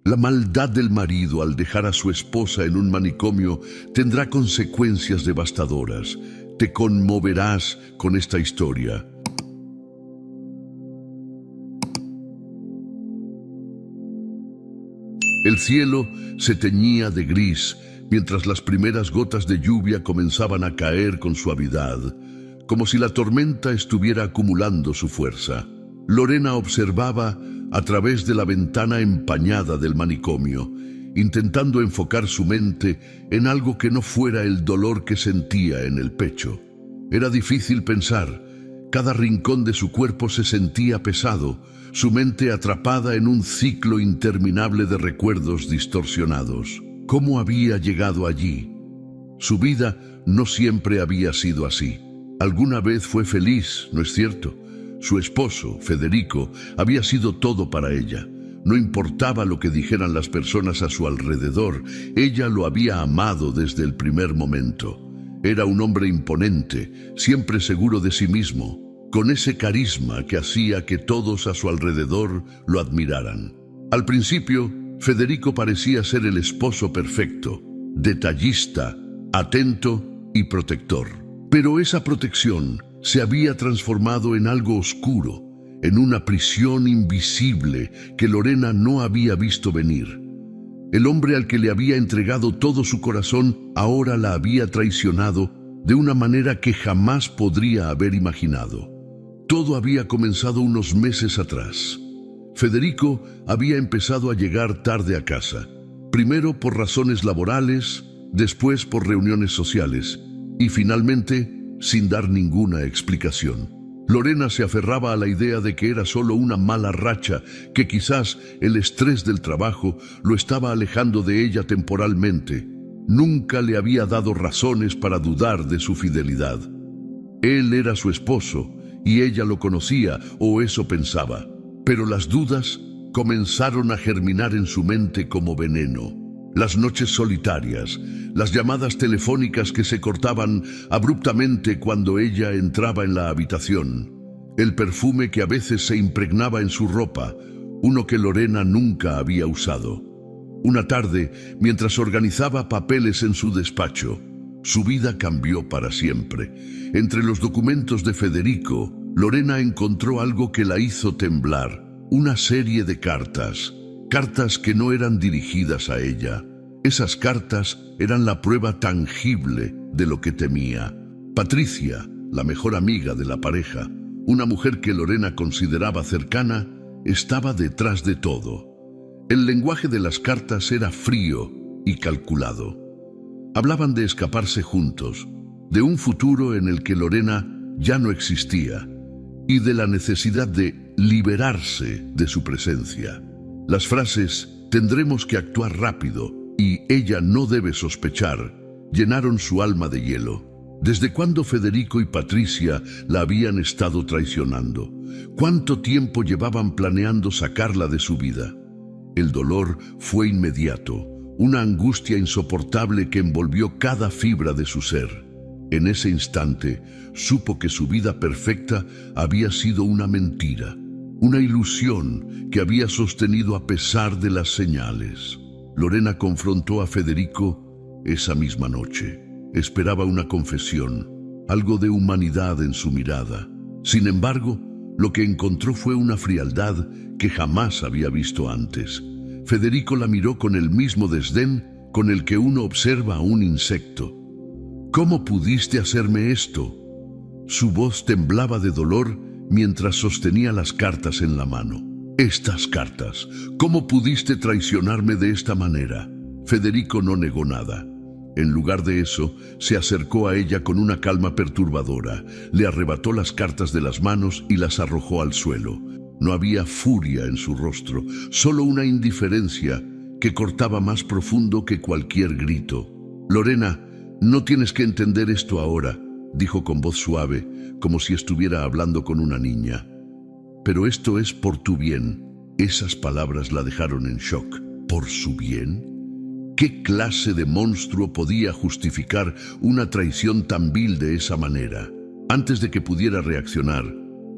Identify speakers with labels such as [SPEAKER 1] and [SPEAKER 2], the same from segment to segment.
[SPEAKER 1] La maldad del marido al dejar a su esposa en un manicomio tendrá consecuencias devastadoras. Te conmoverás con esta historia. El cielo se teñía de gris mientras las primeras gotas de lluvia comenzaban a caer con suavidad, como si la tormenta estuviera acumulando su fuerza. Lorena observaba a través de la ventana empañada del manicomio, intentando enfocar su mente en algo que no fuera el dolor que sentía en el pecho. Era difícil pensar. Cada rincón de su cuerpo se sentía pesado, su mente atrapada en un ciclo interminable de recuerdos distorsionados. ¿Cómo había llegado allí? Su vida no siempre había sido así. Alguna vez fue feliz, ¿no es cierto? Su esposo, Federico, había sido todo para ella. No importaba lo que dijeran las personas a su alrededor, ella lo había amado desde el primer momento. Era un hombre imponente, siempre seguro de sí mismo, con ese carisma que hacía que todos a su alrededor lo admiraran. Al principio, Federico parecía ser el esposo perfecto, detallista, atento y protector. Pero esa protección se había transformado en algo oscuro, en una prisión invisible que Lorena no había visto venir. El hombre al que le había entregado todo su corazón ahora la había traicionado de una manera que jamás podría haber imaginado. Todo había comenzado unos meses atrás. Federico había empezado a llegar tarde a casa, primero por razones laborales, después por reuniones sociales y finalmente sin dar ninguna explicación. Lorena se aferraba a la idea de que era solo una mala racha, que quizás el estrés del trabajo lo estaba alejando de ella temporalmente. Nunca le había dado razones para dudar de su fidelidad. Él era su esposo y ella lo conocía, o eso pensaba. Pero las dudas comenzaron a germinar en su mente como veneno. Las noches solitarias, las llamadas telefónicas que se cortaban abruptamente cuando ella entraba en la habitación, el perfume que a veces se impregnaba en su ropa, uno que Lorena nunca había usado. Una tarde, mientras organizaba papeles en su despacho, su vida cambió para siempre. Entre los documentos de Federico, Lorena encontró algo que la hizo temblar, una serie de cartas. Cartas que no eran dirigidas a ella. Esas cartas eran la prueba tangible de lo que temía. Patricia, la mejor amiga de la pareja, una mujer que Lorena consideraba cercana, estaba detrás de todo. El lenguaje de las cartas era frío y calculado. Hablaban de escaparse juntos, de un futuro en el que Lorena ya no existía y de la necesidad de liberarse de su presencia. Las frases «tendremos que actuar rápido» y «ella no debe sospechar» llenaron su alma de hielo. ¿Desde cuándo Federico y Patricia la habían estado traicionando? ¿Cuánto tiempo llevaban planeando sacarla de su vida? El dolor fue inmediato, una angustia insoportable que envolvió cada fibra de su ser. En ese instante, supo que su vida perfecta había sido una mentira. Una ilusión que había sostenido a pesar de las señales. Lorena confrontó a Federico esa misma noche. Esperaba una confesión, algo de humanidad en su mirada. Sin embargo, lo que encontró fue una frialdad que jamás había visto antes. Federico la miró con el mismo desdén con el que uno observa a un insecto. «¿Cómo pudiste hacerme esto?». Su voz temblaba de dolor mientras sostenía las cartas en la mano. «Estas cartas, ¿cómo pudiste traicionarme de esta manera?». Federico no negó nada. En lugar de eso, se acercó a ella con una calma perturbadora, le arrebató las cartas de las manos y las arrojó al suelo. No había furia en su rostro, solo una indiferencia que cortaba más profundo que cualquier grito. «Lorena, no tienes que entender esto ahora», dijo con voz suave, como si estuviera hablando con una niña. «Pero esto es por tu bien». Esas palabras la dejaron en shock. ¿Por su bien? ¿Qué clase de monstruo podía justificar una traición tan vil de esa manera? Antes de que pudiera reaccionar,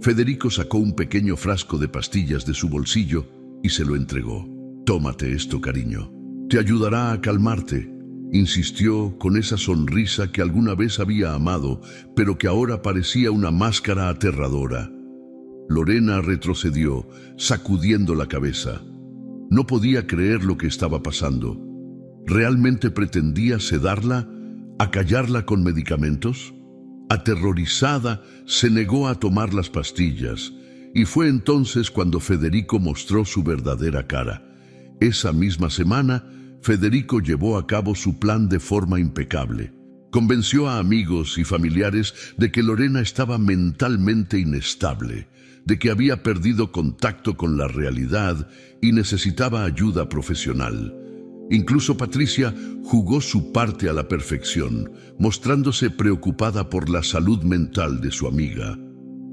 [SPEAKER 1] Federico sacó un pequeño frasco de pastillas de su bolsillo y se lo entregó. Tómate esto, cariño. Te ayudará a calmarte, insistió con esa sonrisa que alguna vez había amado, pero que ahora parecía una máscara aterradora. Lorena retrocedió, sacudiendo la cabeza. No podía creer lo que estaba pasando. ¿Realmente pretendía sedarla, acallarla con medicamentos? Aterrorizada, se negó a tomar las pastillas, y fue entonces cuando Federico mostró su verdadera cara. Esa misma semana, Federico llevó a cabo su plan de forma impecable. Convenció a amigos y familiares de que Lorena estaba mentalmente inestable, de que había perdido contacto con la realidad y necesitaba ayuda profesional. Incluso Patricia jugó su parte a la perfección, mostrándose preocupada por la salud mental de su amiga,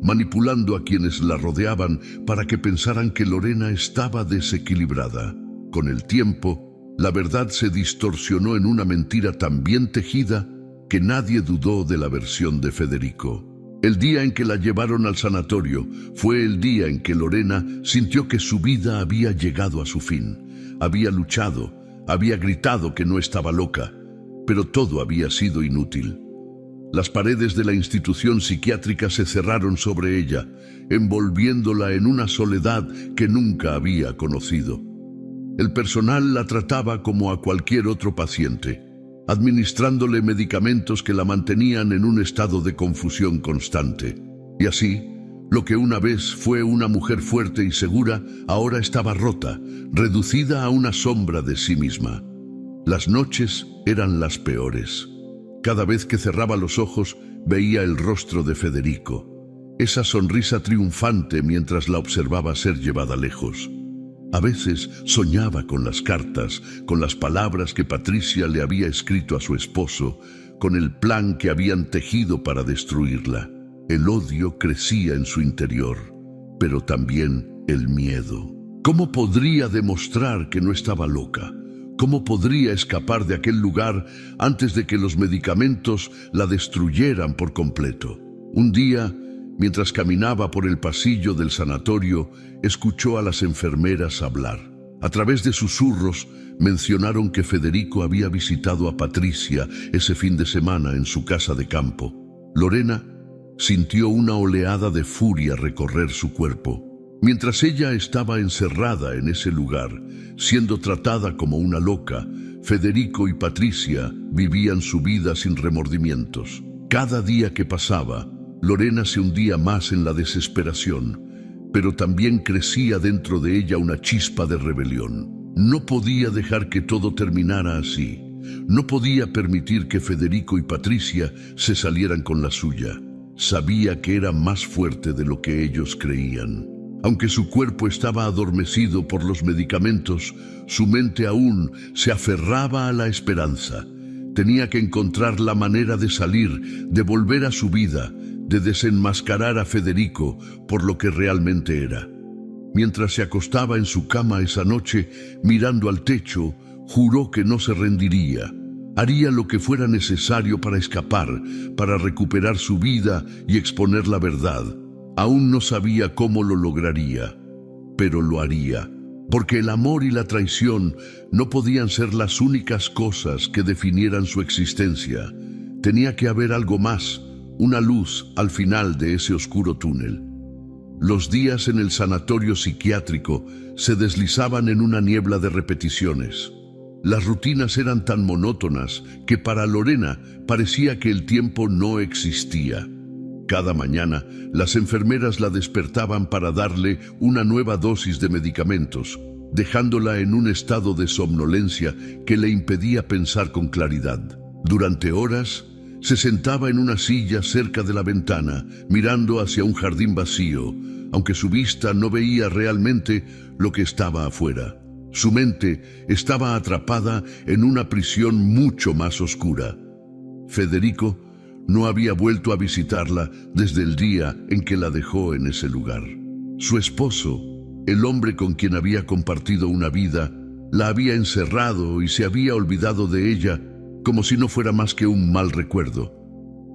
[SPEAKER 1] manipulando a quienes la rodeaban para que pensaran que Lorena estaba desequilibrada. Con el tiempo, la verdad se distorsionó en una mentira tan bien tejida que nadie dudó de la versión de Federico. El día en que la llevaron al sanatorio fue el día en que Lorena sintió que su vida había llegado a su fin. Había luchado, había gritado que no estaba loca, pero todo había sido inútil. Las paredes de la institución psiquiátrica se cerraron sobre ella, envolviéndola en una soledad que nunca había conocido. El personal la trataba como a cualquier otro paciente, administrándole medicamentos que la mantenían en un estado de confusión constante. Y así, lo que una vez fue una mujer fuerte y segura, ahora estaba rota, reducida a una sombra de sí misma. Las noches eran las peores. Cada vez que cerraba los ojos, veía el rostro de Federico, esa sonrisa triunfante mientras la observaba ser llevada lejos. A veces soñaba con las cartas, con las palabras que Patricia le había escrito a su esposo, con el plan que habían tejido para destruirla. El odio crecía en su interior, pero también el miedo. ¿Cómo podría demostrar que no estaba loca? ¿Cómo podría escapar de aquel lugar antes de que los medicamentos la destruyeran por completo? Un día, mientras caminaba por el pasillo del sanatorio, escuchó a las enfermeras hablar. A través de susurros, mencionaron que Federico había visitado a Patricia ese fin de semana en su casa de campo. Lorena sintió una oleada de furia recorrer su cuerpo. Mientras ella estaba encerrada en ese lugar, siendo tratada como una loca, Federico y Patricia vivían su vida sin remordimientos. Cada día que pasaba, Lorena se hundía más en la desesperación, pero también crecía dentro de ella una chispa de rebelión. No podía dejar que todo terminara así. No podía permitir que Federico y Patricia se salieran con la suya. Sabía que era más fuerte de lo que ellos creían. Aunque su cuerpo estaba adormecido por los medicamentos, su mente aún se aferraba a la esperanza. Tenía que encontrar la manera de salir, de volver a su vida, de desenmascarar a Federico por lo que realmente era. Mientras se acostaba en su cama esa noche, mirando al techo, juró que no se rendiría. Haría lo que fuera necesario para escapar, para recuperar su vida y exponer la verdad. Aún no sabía cómo lo lograría, pero lo haría, porque el amor y la traición no podían ser las únicas cosas que definieran su existencia. Tenía que haber algo más, una luz al final de ese oscuro túnel. Los días en el sanatorio psiquiátrico se deslizaban en una niebla de repeticiones. Las rutinas eran tan monótonas que para Lorena parecía que el tiempo no existía. Cada mañana, las enfermeras la despertaban para darle una nueva dosis de medicamentos, dejándola en un estado de somnolencia que le impedía pensar con claridad. Durante horas, se sentaba en una silla cerca de la ventana, mirando hacia un jardín vacío, aunque su vista no veía realmente lo que estaba afuera. Su mente estaba atrapada en una prisión mucho más oscura. Federico no había vuelto a visitarla desde el día en que la dejó en ese lugar. Su esposo, el hombre con quien había compartido una vida, la había encerrado y se había olvidado de ella como si no fuera más que un mal recuerdo.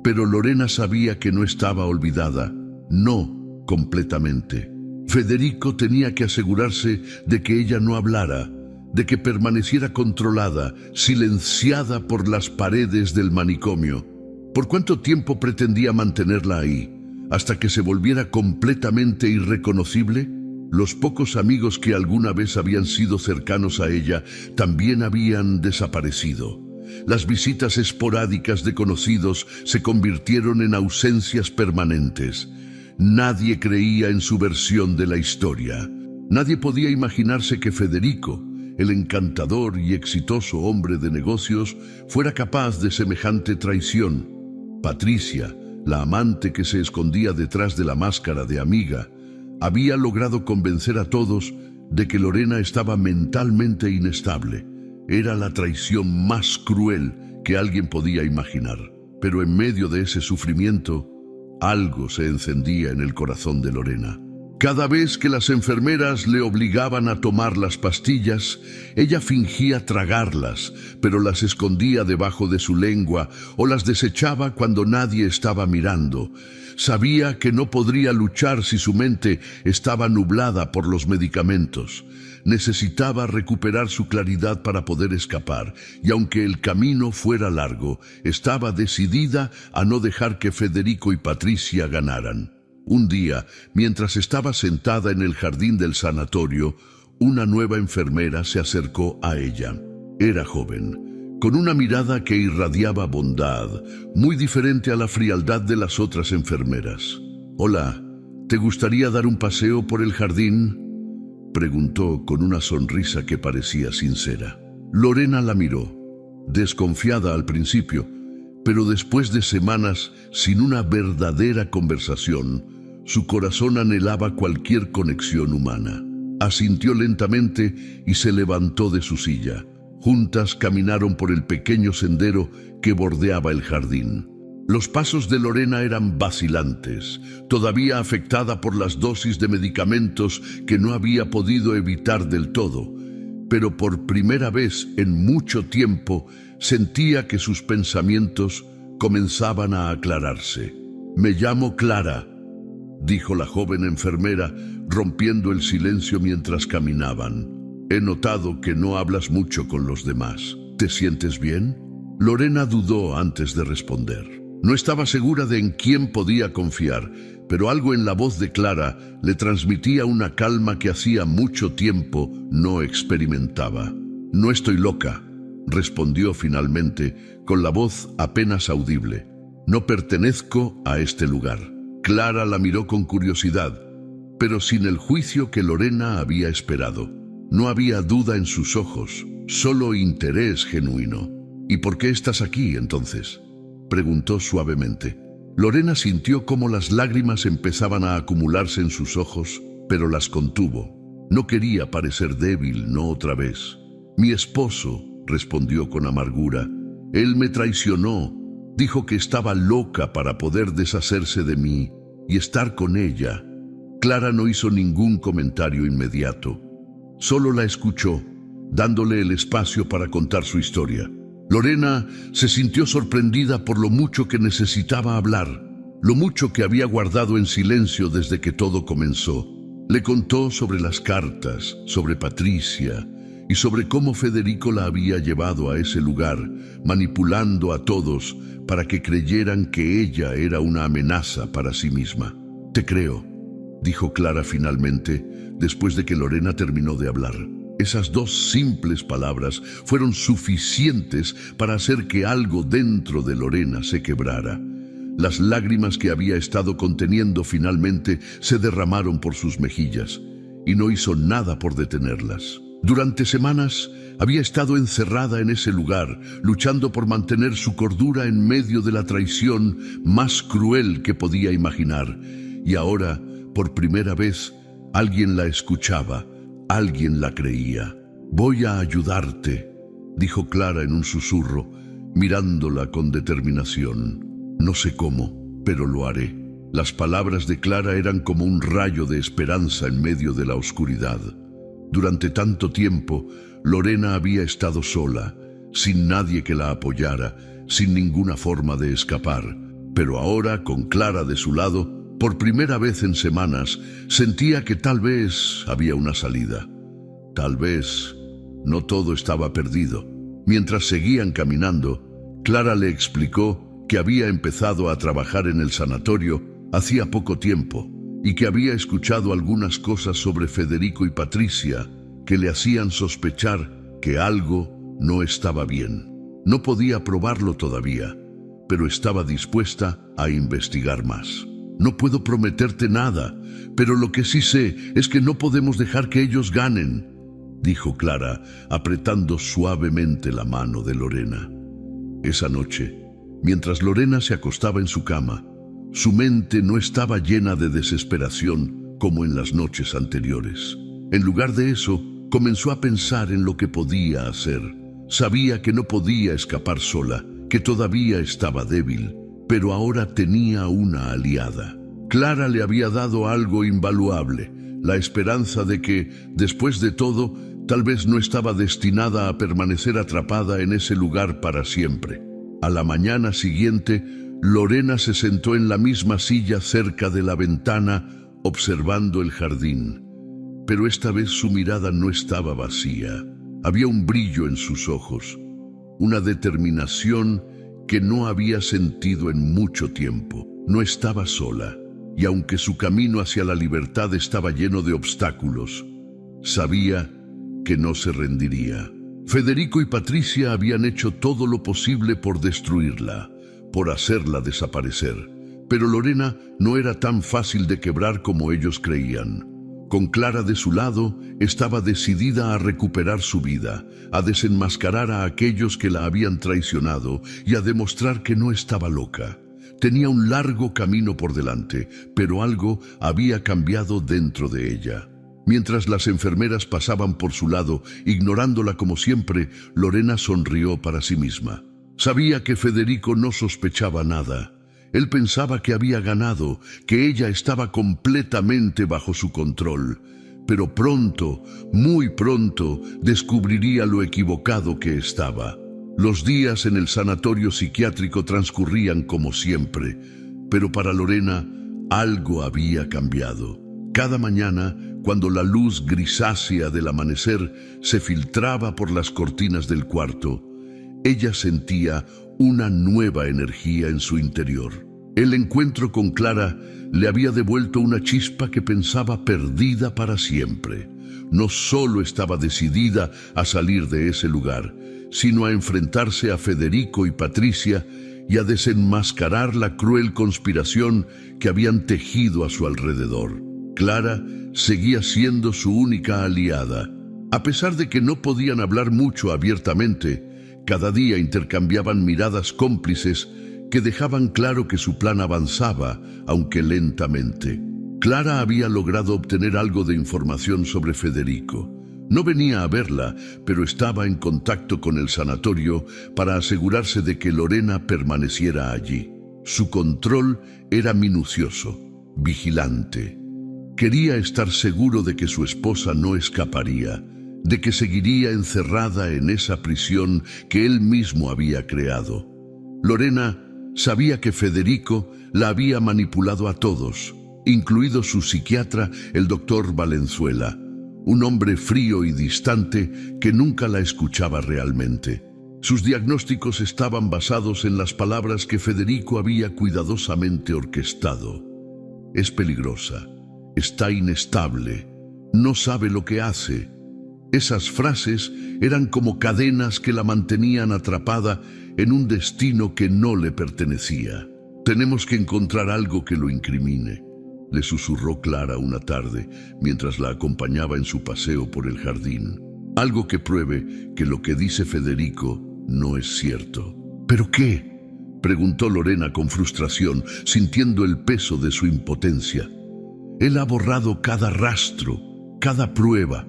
[SPEAKER 1] Pero Lorena sabía que no estaba olvidada, no completamente. Federico tenía que asegurarse de que ella no hablara, de que permaneciera controlada, silenciada por las paredes del manicomio. ¿Por cuánto tiempo pretendía mantenerla ahí? ¿Hasta que se volviera completamente irreconocible? Los pocos amigos que alguna vez habían sido cercanos a ella también habían desaparecido. Las visitas esporádicas de conocidos se convirtieron en ausencias permanentes. Nadie creía en su versión de la historia. Nadie podía imaginarse que Federico, el encantador y exitoso hombre de negocios, fuera capaz de semejante traición. Patricia, la amante que se escondía detrás de la máscara de amiga, había logrado convencer a todos de que Lorena estaba mentalmente inestable. Era la traición más cruel que alguien podía imaginar. Pero en medio de ese sufrimiento, algo se encendía en el corazón de Lorena. Cada vez que las enfermeras le obligaban a tomar las pastillas, ella fingía tragarlas, pero las escondía debajo de su lengua o las desechaba cuando nadie estaba mirando. Sabía que no podría luchar si su mente estaba nublada por los medicamentos. Necesitaba recuperar su claridad para poder escapar, y aunque el camino fuera largo, estaba decidida a no dejar que Federico y Patricia ganaran. Un día, mientras estaba sentada en el jardín del sanatorio, una nueva enfermera se acercó a ella. Era joven, con una mirada que irradiaba bondad, muy diferente a la frialdad de las otras enfermeras. «Hola, ¿te gustaría dar un paseo por el jardín?», preguntó con una sonrisa que parecía sincera. Lorena la miró, desconfiada al principio, pero después de semanas sin una verdadera conversación, su corazón anhelaba cualquier conexión humana. Asintió lentamente y se levantó de su silla. Juntas caminaron por el pequeño sendero que bordeaba el jardín. Los pasos de Lorena eran vacilantes, todavía afectada por las dosis de medicamentos que no había podido evitar del todo, pero por primera vez en mucho tiempo sentía que sus pensamientos comenzaban a aclararse. «Me llamo Clara», dijo la joven enfermera, rompiendo el silencio mientras caminaban. «He notado que no hablas mucho con los demás. ¿Te sientes bien?». Lorena dudó antes de responder. No estaba segura de en quién podía confiar, pero algo en la voz de Clara le transmitía una calma que hacía mucho tiempo no experimentaba. «No estoy loca», respondió finalmente, con la voz apenas audible. «No pertenezco a este lugar». Clara la miró con curiosidad, pero sin el juicio que Lorena había esperado. No había duda en sus ojos, solo interés genuino. «¿Y por qué estás aquí, entonces?», preguntó suavemente. Lorena sintió cómo las lágrimas empezaban a acumularse en sus ojos, pero las contuvo. No quería parecer débil, no otra vez. «Mi esposo», respondió con amargura. «Él me traicionó. Dijo que estaba loca para poder deshacerse de mí y estar con ella». Clara no hizo ningún comentario inmediato. Solo la escuchó, dándole el espacio para contar su historia. Lorena se sintió sorprendida por lo mucho que necesitaba hablar, lo mucho que había guardado en silencio desde que todo comenzó. Le contó sobre las cartas, sobre Patricia y sobre cómo Federico la había llevado a ese lugar, manipulando a todos para que creyeran que ella era una amenaza para sí misma. «Te creo», dijo Clara finalmente, después de que Lorena terminó de hablar. Esas dos simples palabras fueron suficientes para hacer que algo dentro de Lorena se quebrara. Las lágrimas que había estado conteniendo finalmente se derramaron por sus mejillas, y no hizo nada por detenerlas. Durante semanas había estado encerrada en ese lugar, luchando por mantener su cordura en medio de la traición más cruel que podía imaginar. Y ahora, por primera vez, alguien la escuchaba, alguien la creía. «Voy a ayudarte», dijo Clara en un susurro, mirándola con determinación. «No sé cómo, pero lo haré». Las palabras de Clara eran como un rayo de esperanza en medio de la oscuridad. Durante tanto tiempo, Lorena había estado sola, sin nadie que la apoyara, sin ninguna forma de escapar. Pero ahora, con Clara de su lado, por primera vez en semanas, sentía que tal vez había una salida. Tal vez No todo estaba perdido. Mientras seguían caminando, Clara le explicó que había empezado a trabajar en el sanatorio hacía poco tiempo y que había escuchado algunas cosas sobre Federico y Patricia que le hacían sospechar que algo no estaba bien. No podía probarlo todavía, pero estaba dispuesta a investigar más. No puedo prometerte nada, pero lo que sí sé es que no podemos dejar que ellos ganen, dijo Clara, apretando suavemente la mano de Lorena. Esa noche, mientras Lorena se acostaba en su cama, su mente no estaba llena de desesperación como en las noches anteriores. En lugar de eso, comenzó a pensar en lo que podía hacer. Sabía que no podía escapar sola, que todavía estaba débil, pero ahora tenía una aliada. Clara le había dado algo invaluable, la esperanza de que, después de todo, tal vez no estaba destinada a permanecer atrapada en ese lugar para siempre. A la mañana siguiente, Lorena se sentó en la misma silla cerca de la ventana, observando el jardín. Pero esta vez su mirada no estaba vacía. Había un brillo en sus ojos, una determinación que no había sentido en mucho tiempo. No estaba sola, y aunque su camino hacia la libertad estaba lleno de obstáculos, sabía que no se rendiría. Federico y Patricia habían hecho todo lo posible por destruirla, por hacerla desaparecer, pero Lorena no era tan fácil de quebrar como ellos creían. Con Clara de su lado, estaba decidida a recuperar su vida, a desenmascarar a aquellos que la habían traicionado y a demostrar que no estaba loca. Tenía un largo camino por delante, pero algo había cambiado dentro de ella. Mientras las enfermeras pasaban por su lado, ignorándola como siempre, Lorena sonrió para sí misma. Sabía que Federico no sospechaba nada. Él pensaba que había ganado, que ella estaba completamente bajo su control. Pero pronto, muy pronto, descubriría lo equivocado que estaba. Los días en el sanatorio psiquiátrico transcurrían como siempre, pero para Lorena algo había cambiado. Cada mañana, cuando la luz grisácea del amanecer se filtraba por las cortinas del cuarto, ella sentía una nueva energía en su interior. El encuentro con Clara le había devuelto una chispa que pensaba perdida para siempre. No solo estaba decidida a salir de ese lugar, sino a enfrentarse a Federico y Patricia y a desenmascarar la cruel conspiración que habían tejido a su alrededor. Clara seguía siendo su única aliada. A pesar de que no podían hablar mucho abiertamente, cada día intercambiaban miradas cómplices que dejaban claro que su plan avanzaba, aunque lentamente. Clara había logrado obtener algo de información sobre Federico. No venía a verla, pero estaba en contacto con el sanatorio para asegurarse de que Lorena permaneciera allí. Su control era minucioso, vigilante. Quería estar seguro de que su esposa no escaparía, de que seguiría encerrada en esa prisión que él mismo había creado. Lorena sabía que Federico la había manipulado a todos, incluido su psiquiatra, el doctor Valenzuela, un hombre frío y distante que nunca la escuchaba realmente. Sus diagnósticos estaban basados en las palabras que Federico había cuidadosamente orquestado. Es peligrosa, está inestable, no sabe lo que hace. Esas frases eran como cadenas que la mantenían atrapada en un destino que no le pertenecía. Tenemos que encontrar algo que lo incrimine, le susurró Clara una tarde mientras la acompañaba en su paseo por el jardín. Algo que pruebe que lo que dice Federico no es cierto. ¿Pero qué?, preguntó Lorena con frustración, sintiendo el peso de su impotencia. Él ha borrado cada rastro, cada prueba.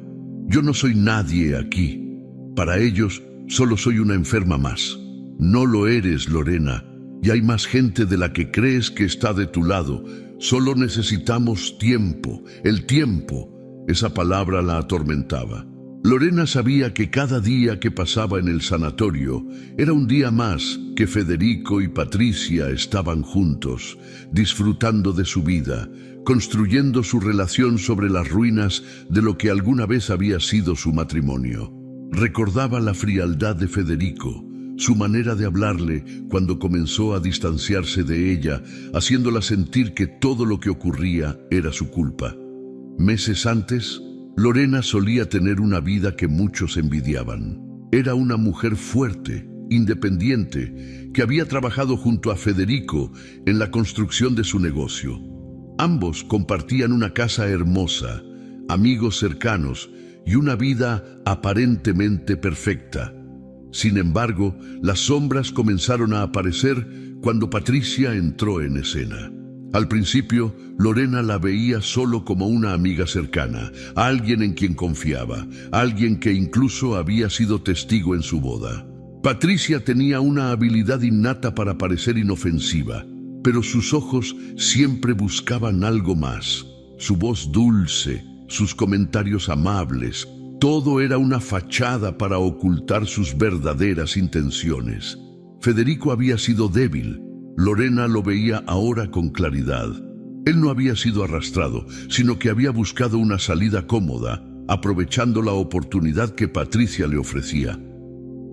[SPEAKER 1] Yo no soy nadie aquí. Para ellos, solo soy una enferma más. No lo eres, Lorena, y hay más gente de la que crees que está de tu lado. Solo necesitamos tiempo. El tiempo. Esa palabra la atormentaba. Lorena sabía que cada día que pasaba en el sanatorio era un día más que Federico y Patricia estaban juntos, disfrutando de su vida, construyendo su relación sobre las ruinas de lo que alguna vez había sido su matrimonio. Recordaba la frialdad de Federico, su manera de hablarle cuando comenzó a distanciarse de ella, haciéndola sentir que todo lo que ocurría era su culpa. Meses antes, Lorena solía tener una vida que muchos envidiaban. Era una mujer fuerte, independiente, que había trabajado junto a Federico en la construcción de su negocio. Ambos compartían una casa hermosa, amigos cercanos y una vida aparentemente perfecta. Sin embargo, las sombras comenzaron a aparecer cuando Patricia entró en escena. Al principio, Lorena la veía solo como una amiga cercana, alguien en quien confiaba, alguien que incluso había sido testigo en su boda. Patricia tenía una habilidad innata para parecer inofensiva, pero sus ojos siempre buscaban algo más. Su voz dulce, sus comentarios amables, todo era una fachada para ocultar sus verdaderas intenciones. Federico había sido débil. Lorena lo veía ahora con claridad. Él no había sido arrastrado, sino que había buscado una salida cómoda, aprovechando la oportunidad que Patricia le ofrecía.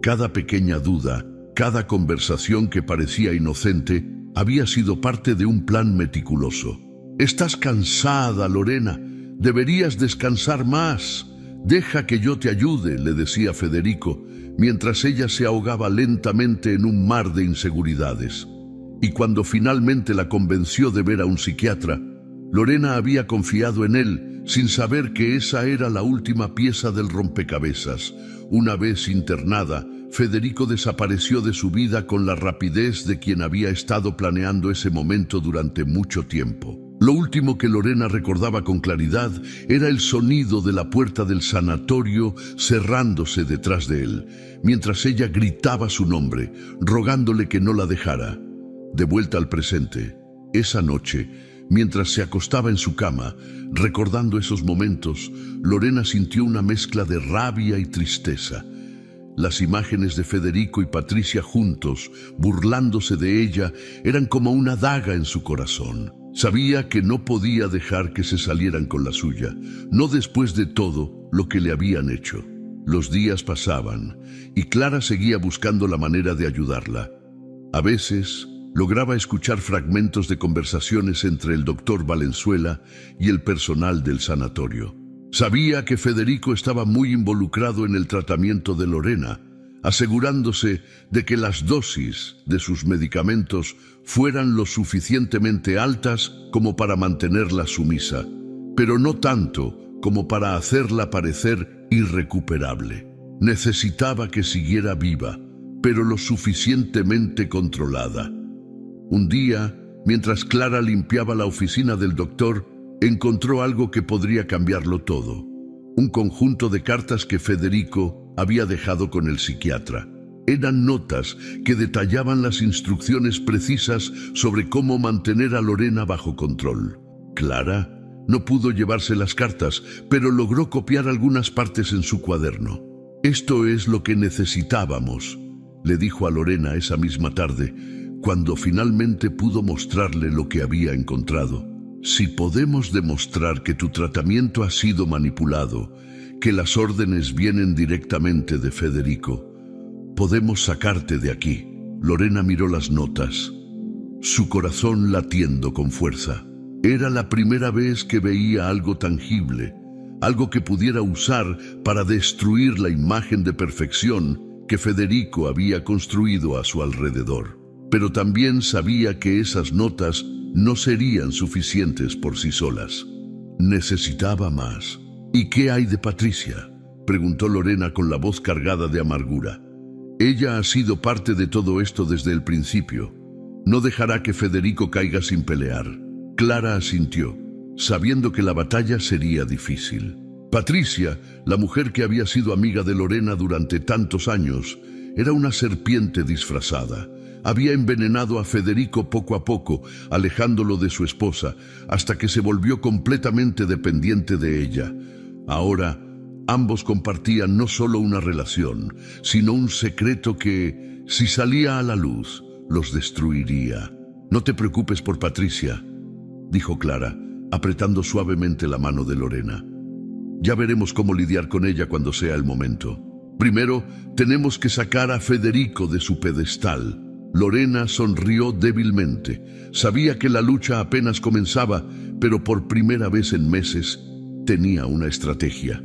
[SPEAKER 1] Cada pequeña duda, cada conversación que parecía inocente, había sido parte de un plan meticuloso. «Estás cansada, Lorena. Deberías descansar más. Deja que yo te ayude», le decía Federico, mientras ella se ahogaba lentamente en un mar de inseguridades. Y cuando finalmente la convenció de ver a un psiquiatra, Lorena había confiado en él, sin saber que esa era la última pieza del rompecabezas. Una vez internada, Federico desapareció de su vida con la rapidez de quien había estado planeando ese momento durante mucho tiempo. Lo último que Lorena recordaba con claridad era el sonido de la puerta del sanatorio cerrándose detrás de él, mientras ella gritaba su nombre, rogándole que no la dejara. De vuelta al presente, esa noche, mientras se acostaba en su cama, recordando esos momentos, Lorena sintió una mezcla de rabia y tristeza. Las imágenes de Federico y Patricia juntos, burlándose de ella, eran como una daga en su corazón. Sabía que no podía dejar que se salieran con la suya, no después de todo lo que le habían hecho. Los días pasaban y Clara seguía buscando la manera de ayudarla. A veces lograba escuchar fragmentos de conversaciones entre el doctor Valenzuela y el personal del sanatorio. Sabía que Federico estaba muy involucrado en el tratamiento de Lorena, asegurándose de que las dosis de sus medicamentos fueran lo suficientemente altas como para mantenerla sumisa, pero no tanto como para hacerla parecer irrecuperable. Necesitaba que siguiera viva, pero lo suficientemente controlada. Un día, mientras Clara limpiaba la oficina del doctor, encontró algo que podría cambiarlo todo. Un conjunto de cartas que Federico había dejado con el psiquiatra. Eran notas que detallaban las instrucciones precisas sobre cómo mantener a Lorena bajo control. Clara no pudo llevarse las cartas, pero logró copiar algunas partes en su cuaderno. «Esto es lo que necesitábamos», le dijo a Lorena esa misma tarde, cuando finalmente pudo mostrarle lo que había encontrado. «Si podemos demostrar que tu tratamiento ha sido manipulado, que las órdenes vienen directamente de Federico, podemos sacarte de aquí». Lorena miró las notas, su corazón latiendo con fuerza. Era la primera vez que veía algo tangible, algo que pudiera usar para destruir la imagen de perfección que Federico había construido a su alrededor. Pero también sabía que esas notas no serían suficientes por sí solas. Necesitaba más. «¿Y qué hay de Patricia?», preguntó Lorena con la voz cargada de amargura. «Ella ha sido parte de todo esto desde el principio. No dejará que Federico caiga sin pelear». Clara asintió, sabiendo que la batalla sería difícil. Patricia, la mujer que había sido amiga de Lorena durante tantos años, era una serpiente disfrazada. Había envenenado a Federico poco a poco, alejándolo de su esposa, hasta que se volvió completamente dependiente de ella. Ahora, ambos compartían no solo una relación, sino un secreto que, si salía a la luz, los destruiría. «No te preocupes por Patricia», dijo Clara, apretando suavemente la mano de Lorena. «Ya veremos cómo lidiar con ella cuando sea el momento». Primero, tenemos que sacar a Federico de su pedestal. Lorena sonrió débilmente. Sabía que la lucha apenas comenzaba, pero por primera vez en meses tenía una estrategia.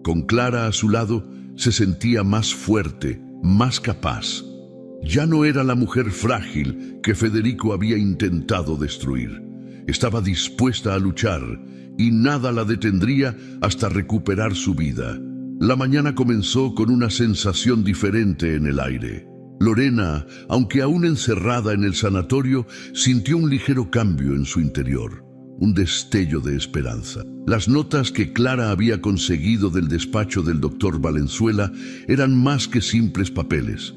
[SPEAKER 1] Con Clara a su lado, se sentía más fuerte, más capaz. Ya no era la mujer frágil que Federico había intentado destruir. Estaba dispuesta a luchar y nada la detendría hasta recuperar su vida. La mañana comenzó con una sensación diferente en el aire. Lorena, aunque aún encerrada en el sanatorio, sintió un ligero cambio en su interior, un destello de esperanza. Las notas que Clara había conseguido del despacho del doctor Valenzuela eran más que simples papeles.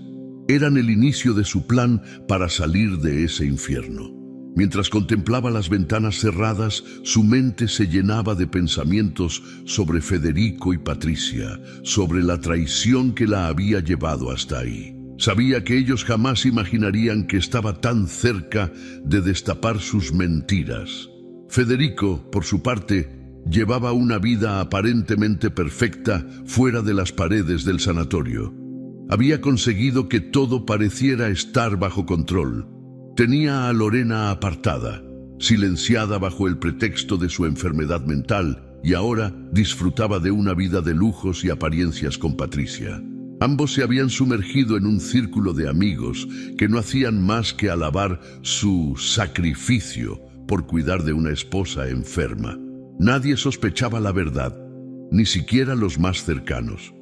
[SPEAKER 1] Eran el inicio de su plan para salir de ese infierno. Mientras contemplaba las ventanas cerradas, su mente se llenaba de pensamientos sobre Federico y Patricia, sobre la traición que la había llevado hasta ahí. Sabía que ellos jamás imaginarían que estaba tan cerca de destapar sus mentiras. Federico, por su parte, llevaba una vida aparentemente perfecta fuera de las paredes del sanatorio. Había conseguido que todo pareciera estar bajo control. Tenía a Lorena apartada, silenciada bajo el pretexto de su enfermedad mental, y ahora disfrutaba de una vida de lujos y apariencias con Patricia. Ambos se habían sumergido en un círculo de amigos que no hacían más que alabar su sacrificio por cuidar de una esposa enferma. Nadie sospechaba la verdad, ni siquiera los más cercanos.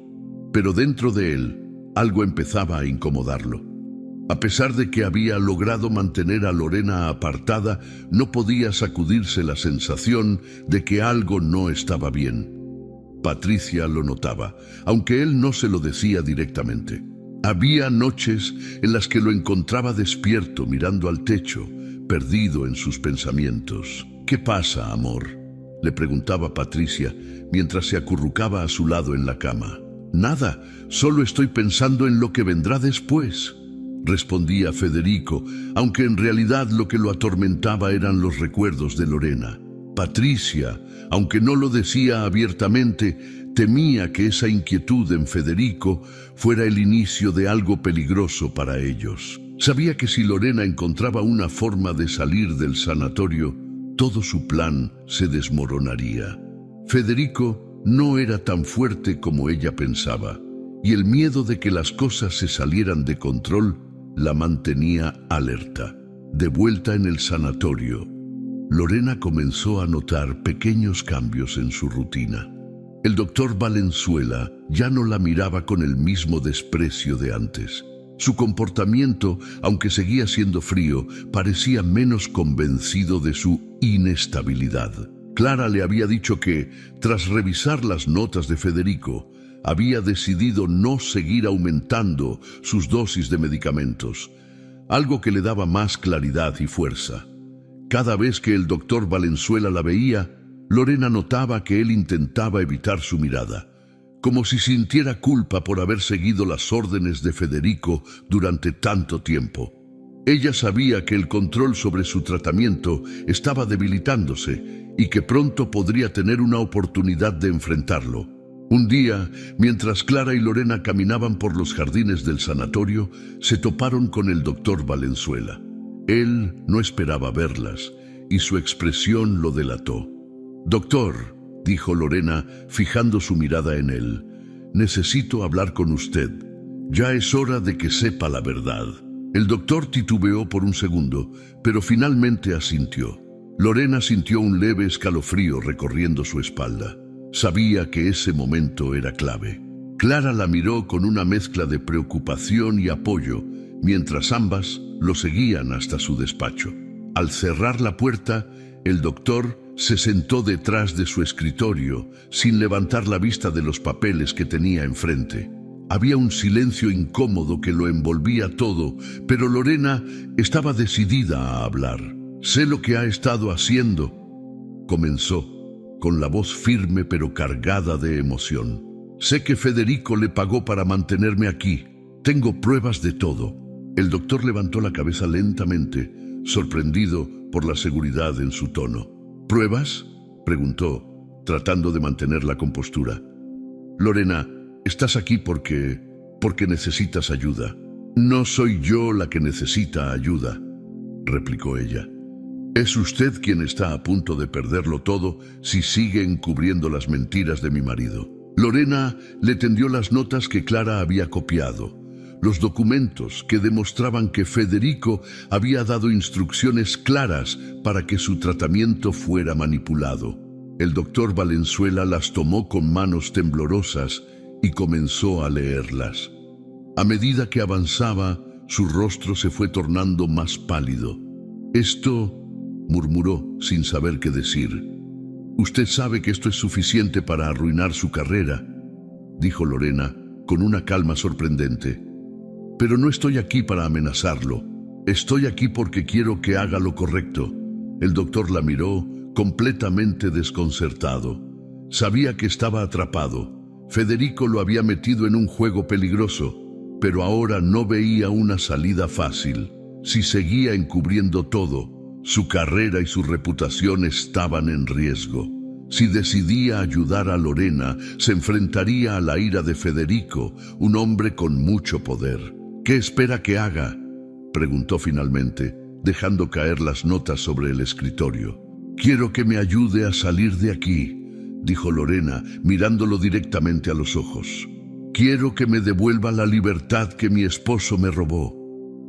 [SPEAKER 1] Pero dentro de él, algo empezaba a incomodarlo. A pesar de que había logrado mantener a Lorena apartada, no podía sacudirse la sensación de que algo no estaba bien. Patricia lo notaba, aunque él no se lo decía directamente. Había noches en las que lo encontraba despierto mirando al techo, perdido en sus pensamientos. ¿Qué pasa, amor?, le preguntaba Patricia mientras se acurrucaba a su lado en la cama. Nada, solo estoy pensando en lo que vendrá después, respondía Federico, aunque en realidad lo que lo atormentaba eran los recuerdos de Lorena. Patricia, aunque no lo decía abiertamente, temía que esa inquietud en Federico fuera el inicio de algo peligroso para ellos. Sabía que si Lorena encontraba una forma de salir del sanatorio, todo su plan se desmoronaría. Federico no era tan fuerte como ella pensaba, y el miedo de que las cosas se salieran de control la mantenía alerta. De vuelta en el sanatorio, Lorena comenzó a notar pequeños cambios en su rutina. El doctor Valenzuela ya no la miraba con el mismo desprecio de antes. Su comportamiento, aunque seguía siendo frío, parecía menos convencido de su inestabilidad. Clara le había dicho que, tras revisar las notas de Federico, había decidido no seguir aumentando sus dosis de medicamentos, algo que le daba más claridad y fuerza. Cada vez que el doctor Valenzuela la veía, Lorena notaba que él intentaba evitar su mirada, como si sintiera culpa por haber seguido las órdenes de Federico durante tanto tiempo. Ella sabía que el control sobre su tratamiento estaba debilitándose y que pronto podría tener una oportunidad de enfrentarlo. Un día, mientras Clara y Lorena caminaban por los jardines del sanatorio, se toparon con el doctor Valenzuela. Él no esperaba verlas, y su expresión lo delató. «Doctor», dijo Lorena, fijando su mirada en él, «necesito hablar con usted. Ya es hora de que sepa la verdad». El doctor titubeó por un segundo, pero finalmente asintió. Lorena sintió un leve escalofrío recorriendo su espalda. Sabía que ese momento era clave. Clara la miró con una mezcla de preocupación y apoyo, mientras ambas lo seguían hasta su despacho. Al cerrar la puerta, el doctor se sentó detrás de su escritorio, sin levantar la vista de los papeles que tenía enfrente. Había un silencio incómodo que lo envolvía todo, pero Lorena estaba decidida a hablar. «Sé lo que ha estado haciendo», comenzó, con la voz firme pero cargada de emoción. «Sé que Federico le pagó para mantenerme aquí. Tengo pruebas de todo». El doctor levantó la cabeza lentamente, sorprendido por la seguridad en su tono. «¿Pruebas?», preguntó, tratando de mantener la compostura. «Lorena, Estás aquí porque necesitas ayuda. No soy yo la que necesita ayuda, replicó ella. Es usted quien está a punto de perderlo todo si sigue encubriendo las mentiras de mi marido. Lorena le tendió las notas que Clara había copiado, los documentos que demostraban que Federico había dado instrucciones claras para que su tratamiento fuera manipulado. El doctor Valenzuela las tomó con manos temblorosas y comenzó a leerlas. A medida que avanzaba, su rostro se fue tornando más pálido. Esto, murmuró sin saber qué decir. Usted sabe que esto es suficiente para arruinar su carrera, dijo Lorena con una calma sorprendente. Pero no estoy aquí para amenazarlo. Estoy aquí porque quiero que haga lo correcto. El doctor la miró completamente desconcertado. Sabía que estaba atrapado. Federico lo había metido en un juego peligroso, pero ahora no veía una salida fácil. Si seguía encubriendo todo, su carrera y su reputación estaban en riesgo. Si decidía ayudar a Lorena, se enfrentaría a la ira de Federico, un hombre con mucho poder. ¿Qué espera que haga?, preguntó finalmente, dejando caer las notas sobre el escritorio. Quiero que me ayude a salir de aquí, dijo Lorena, mirándolo directamente a los ojos. Quiero que me devuelva la libertad que mi esposo me robó.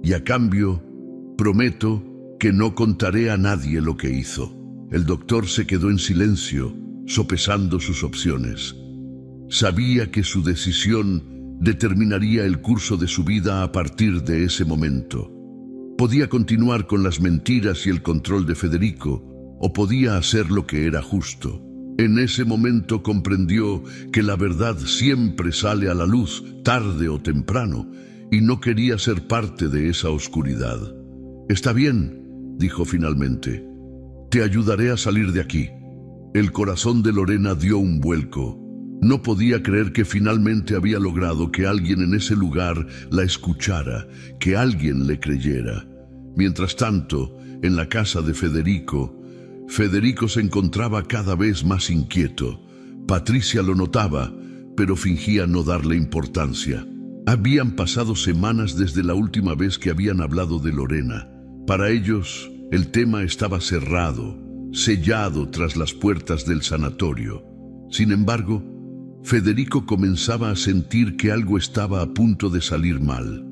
[SPEAKER 1] Y a cambio, prometo que no contaré a nadie lo que hizo. El doctor se quedó en silencio, sopesando sus opciones. Sabía que su decisión determinaría el curso de su vida a partir de ese momento. Podía continuar con las mentiras y el control de Federico, o podía hacer lo que era justo. En ese momento comprendió que la verdad siempre sale a la luz, tarde o temprano, y no quería ser parte de esa oscuridad. Está bien, dijo finalmente. Te ayudaré a salir de aquí. El corazón de Lorena dio un vuelco. No podía creer que finalmente había logrado que alguien en ese lugar la escuchara, que alguien le creyera. Mientras tanto, en la casa de Federico se encontraba cada vez más inquieto. Patricia lo notaba, pero fingía no darle importancia. Habían pasado semanas desde la última vez que habían hablado de Lorena. Para ellos, el tema estaba cerrado, sellado tras las puertas del sanatorio. Sin embargo, Federico comenzaba a sentir que algo estaba a punto de salir mal.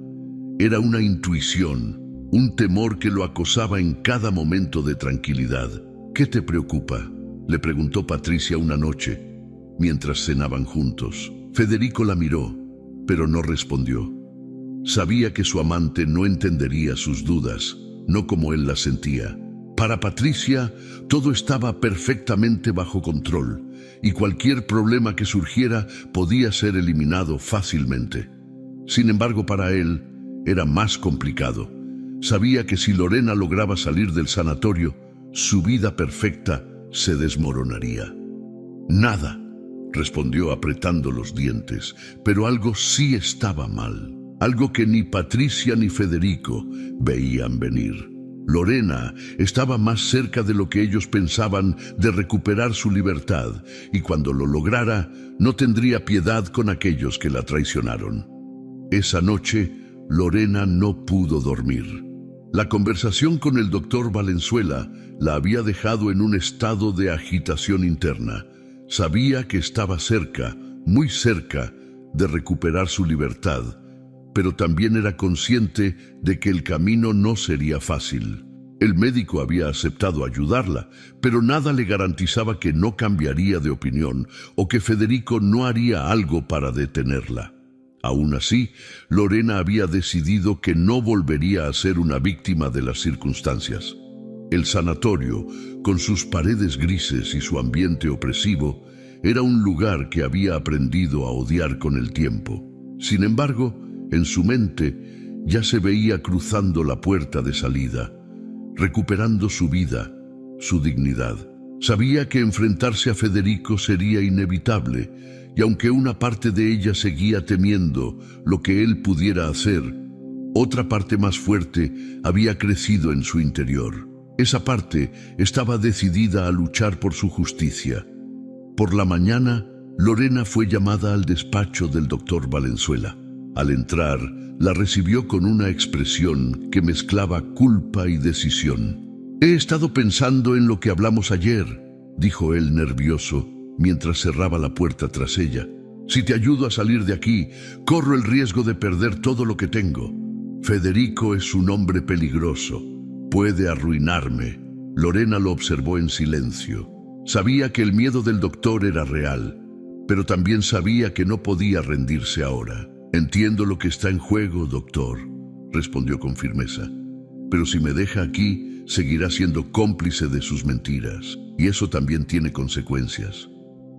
[SPEAKER 1] Era una intuición, un temor que lo acosaba en cada momento de tranquilidad. ¿Qué te preocupa?, le preguntó Patricia una noche, mientras cenaban juntos. Federico la miró, pero no respondió. Sabía que su amante no entendería sus dudas, no como él las sentía. Para Patricia, todo estaba perfectamente bajo control, y cualquier problema que surgiera podía ser eliminado fácilmente. Sin embargo, para él, era más complicado. Sabía que si Lorena lograba salir del sanatorio, su vida perfecta se desmoronaría. Nada, respondió apretando los dientes, pero algo sí estaba mal, algo que ni Patricia ni Federico veían venir. Lorena estaba más cerca de lo que ellos pensaban de recuperar su libertad, y cuando lo lograra, no tendría piedad con aquellos que la traicionaron. Esa noche, Lorena no pudo dormir. La conversación con el doctor Valenzuela la había dejado en un estado de agitación interna. Sabía que estaba cerca, muy cerca, de recuperar su libertad, pero también era consciente de que el camino no sería fácil. El médico había aceptado ayudarla, pero nada le garantizaba que no cambiaría de opinión o que Federico no haría algo para detenerla. Aún así, Lorena había decidido que no volvería a ser una víctima de las circunstancias. El sanatorio, con sus paredes grises y su ambiente opresivo, era un lugar que había aprendido a odiar con el tiempo. Sin embargo, en su mente ya se veía cruzando la puerta de salida, recuperando su vida, su dignidad. Sabía que enfrentarse a Federico sería inevitable, y aunque una parte de ella seguía temiendo lo que él pudiera hacer, otra parte más fuerte había crecido en su interior. Esa parte estaba decidida a luchar por su justicia. Por la mañana, Lorena fue llamada al despacho del doctor Valenzuela. Al entrar, la recibió con una expresión que mezclaba culpa y decisión. «He estado pensando en lo que hablamos ayer», dijo él nervioso, mientras cerraba la puerta tras ella. «Si te ayudo a salir de aquí, corro el riesgo de perder todo lo que tengo. Federico es un hombre peligroso. Puede arruinarme». Lorena lo observó en silencio. Sabía que el miedo del doctor era real, pero también sabía que no podía rendirse ahora. «Entiendo lo que está en juego, doctor», respondió con firmeza. «Pero si me deja aquí, seguirá siendo cómplice de sus mentiras, y eso también tiene consecuencias.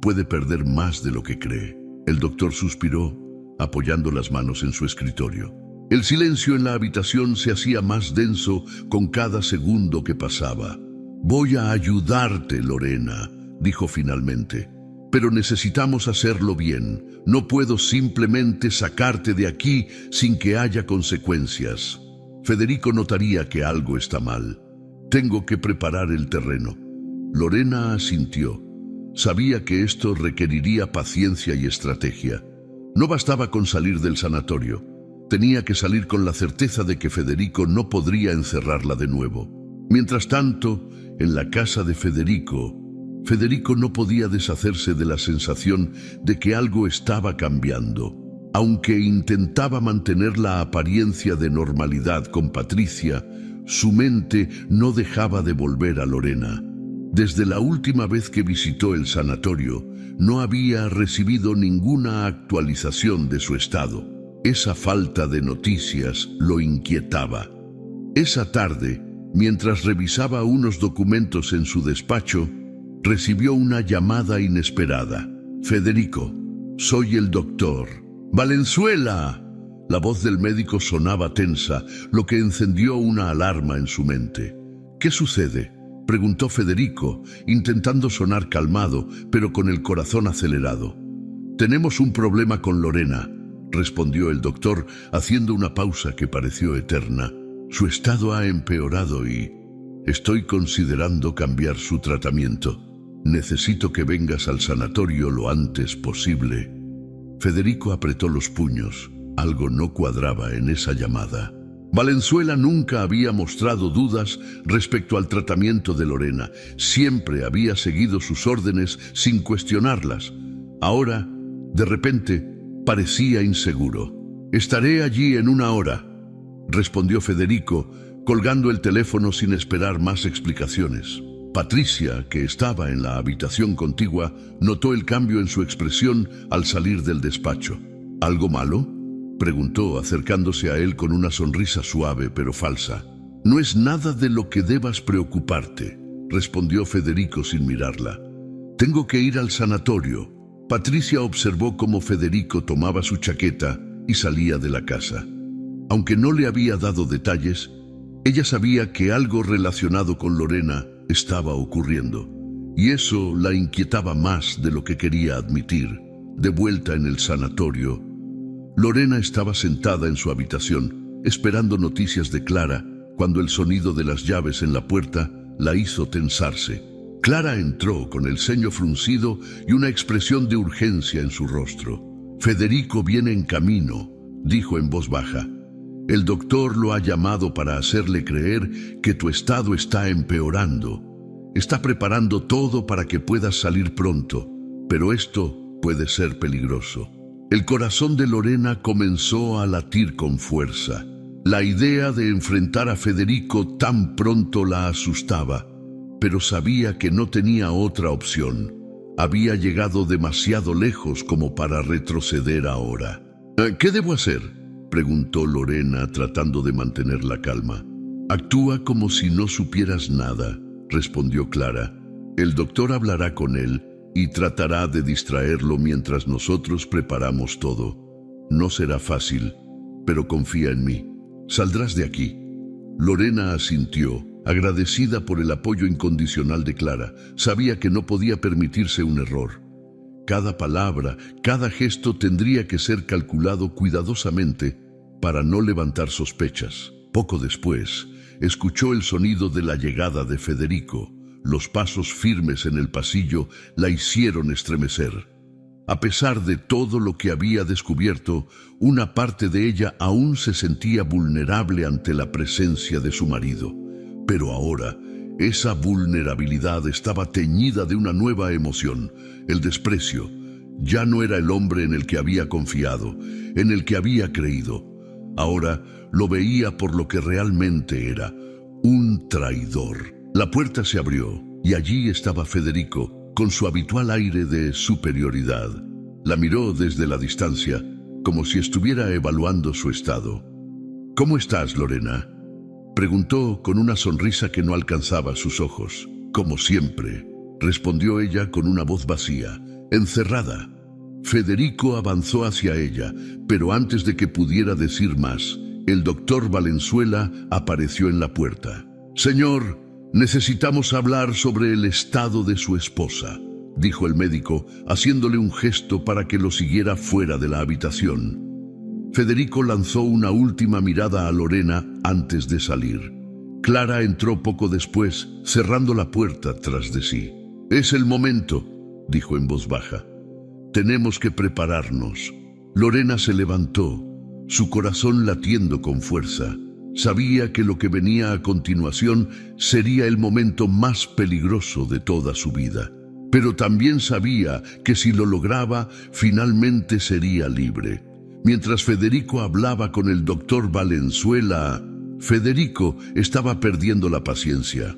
[SPEAKER 1] Puede perder más de lo que cree». El doctor suspiró, apoyando las manos en su escritorio. El silencio en la habitación se hacía más denso con cada segundo que pasaba. «Voy a ayudarte, Lorena», dijo finalmente. «Pero necesitamos hacerlo bien. No puedo simplemente sacarte de aquí sin que haya consecuencias. Federico notaría que algo está mal. Tengo que preparar el terreno». Lorena asintió. Sabía que esto requeriría paciencia y estrategia. No bastaba con salir del sanatorio. Tenía que salir con la certeza de que Federico no podría encerrarla de nuevo. Mientras tanto, en la casa de Federico no podía deshacerse de la sensación de que algo estaba cambiando. Aunque intentaba mantener la apariencia de normalidad con Patricia, su mente no dejaba de volver a Lorena. Desde la última vez que visitó el sanatorio, no había recibido ninguna actualización de su estado. Esa falta de noticias lo inquietaba. Esa tarde, mientras revisaba unos documentos en su despacho, recibió una llamada inesperada. «Federico, soy el doctor». «¡Valenzuela!». La voz del médico sonaba tensa, lo que encendió una alarma en su mente. «¿Qué sucede?», preguntó Federico, intentando sonar calmado, pero con el corazón acelerado. «Tenemos un problema con Lorena», respondió el doctor, haciendo una pausa que pareció eterna. «Su estado ha empeorado y estoy considerando cambiar su tratamiento. Necesito que vengas al sanatorio lo antes posible». Federico apretó los puños. Algo no cuadraba en esa llamada. Valenzuela nunca había mostrado dudas respecto al tratamiento de Lorena. Siempre había seguido sus órdenes sin cuestionarlas. Ahora, de repente, parecía inseguro. «Estaré allí en 1 hora», respondió Federico, colgando el teléfono sin esperar más explicaciones. Patricia, que estaba en la habitación contigua, notó el cambio en su expresión al salir del despacho. «¿Algo malo?», preguntó, acercándose a él con una sonrisa suave pero falsa. «No es nada de lo que debas preocuparte», respondió Federico sin mirarla. «Tengo que ir al sanatorio». Patricia observó cómo Federico tomaba su chaqueta y salía de la casa. Aunque no le había dado detalles, ella sabía que algo relacionado con Lorena estaba ocurriendo, y eso la inquietaba más de lo que quería admitir. De vuelta en el sanatorio, Lorena estaba sentada en su habitación, esperando noticias de Clara, cuando el sonido de las llaves en la puerta la hizo tensarse. Clara entró con el ceño fruncido y una expresión de urgencia en su rostro. «Federico viene en camino», dijo en voz baja. «El doctor lo ha llamado para hacerle creer que tu estado está empeorando. Está preparando todo para que puedas salir pronto, pero esto puede ser peligroso». El corazón de Lorena comenzó a latir con fuerza. La idea de enfrentar a Federico tan pronto la asustaba, pero sabía que no tenía otra opción. Había llegado demasiado lejos como para retroceder ahora. «¿Qué debo hacer?», preguntó Lorena, tratando de mantener la calma. «Actúa como si no supieras nada», respondió Clara. «El doctor hablará con él y tratará de distraerlo mientras nosotros preparamos todo. No será fácil, pero confía en mí. Saldrás de aquí». Lorena asintió, agradecida por el apoyo incondicional de Clara. Sabía que no podía permitirse un error. Cada palabra, cada gesto tendría que ser calculado cuidadosamente para no levantar sospechas. Poco después, escuchó el sonido de la llegada de Federico. Los pasos firmes en el pasillo la hicieron estremecer. A pesar de todo lo que había descubierto, una parte de ella aún se sentía vulnerable ante la presencia de su marido. Pero ahora, esa vulnerabilidad estaba teñida de una nueva emoción, el desprecio. Ya no era el hombre en el que había confiado, en el que había creído. Ahora lo veía por lo que realmente era, un traidor. La puerta se abrió y allí estaba Federico, con su habitual aire de superioridad. La miró desde la distancia, como si estuviera evaluando su estado. «¿Cómo estás, Lorena?», preguntó con una sonrisa que no alcanzaba sus ojos. «Como siempre», respondió ella con una voz vacía, encerrada. Federico avanzó hacia ella, pero antes de que pudiera decir más, el doctor Valenzuela apareció en la puerta. «Señor, necesitamos hablar sobre el estado de su esposa», dijo el médico, haciéndole un gesto para que lo siguiera fuera de la habitación. Federico lanzó una última mirada a Lorena antes de salir. Clara entró poco después, cerrando la puerta tras de sí. «Es el momento», dijo en voz baja. «Tenemos que prepararnos». Lorena se levantó, su corazón latiendo con fuerza. Sabía que lo que venía a continuación sería el momento más peligroso de toda su vida. Pero también sabía que si lo lograba, finalmente sería libre. Mientras Federico hablaba con el doctor Valenzuela, Federico estaba perdiendo la paciencia.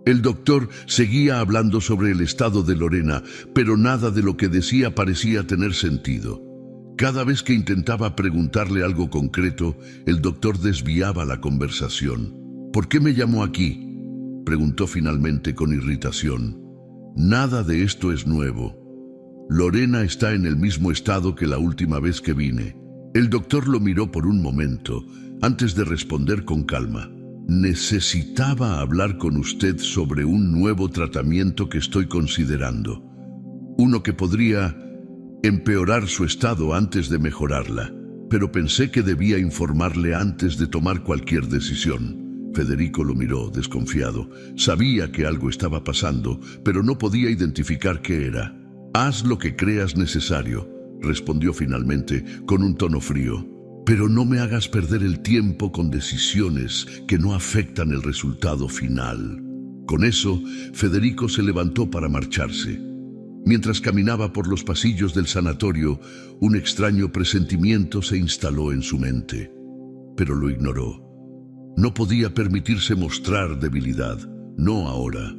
[SPEAKER 1] El doctor seguía hablando sobre el estado de Lorena, pero nada de lo que decía parecía tener sentido. Cada vez que intentaba preguntarle algo concreto, el doctor desviaba la conversación. «¿Por qué me llamó aquí?», preguntó finalmente con irritación. «Nada de esto es nuevo. Lorena está en el mismo estado que la última vez que vine». El doctor lo miró por un momento, antes de responder con calma. «Necesitaba hablar con usted sobre un nuevo tratamiento que estoy considerando. Uno que podría empeorar su estado antes de mejorarla. Pero pensé que debía informarle antes de tomar cualquier decisión». Federico lo miró, desconfiado. Sabía que algo estaba pasando, pero no podía identificar qué era. «Haz lo que creas necesario», respondió finalmente, con un tono frío. «Pero no me hagas perder el tiempo con decisiones que no afectan el resultado final». Con eso, Federico se levantó para marcharse. Mientras caminaba por los pasillos del sanatorio, un extraño presentimiento se instaló en su mente. Pero lo ignoró. No podía permitirse mostrar debilidad, no ahora.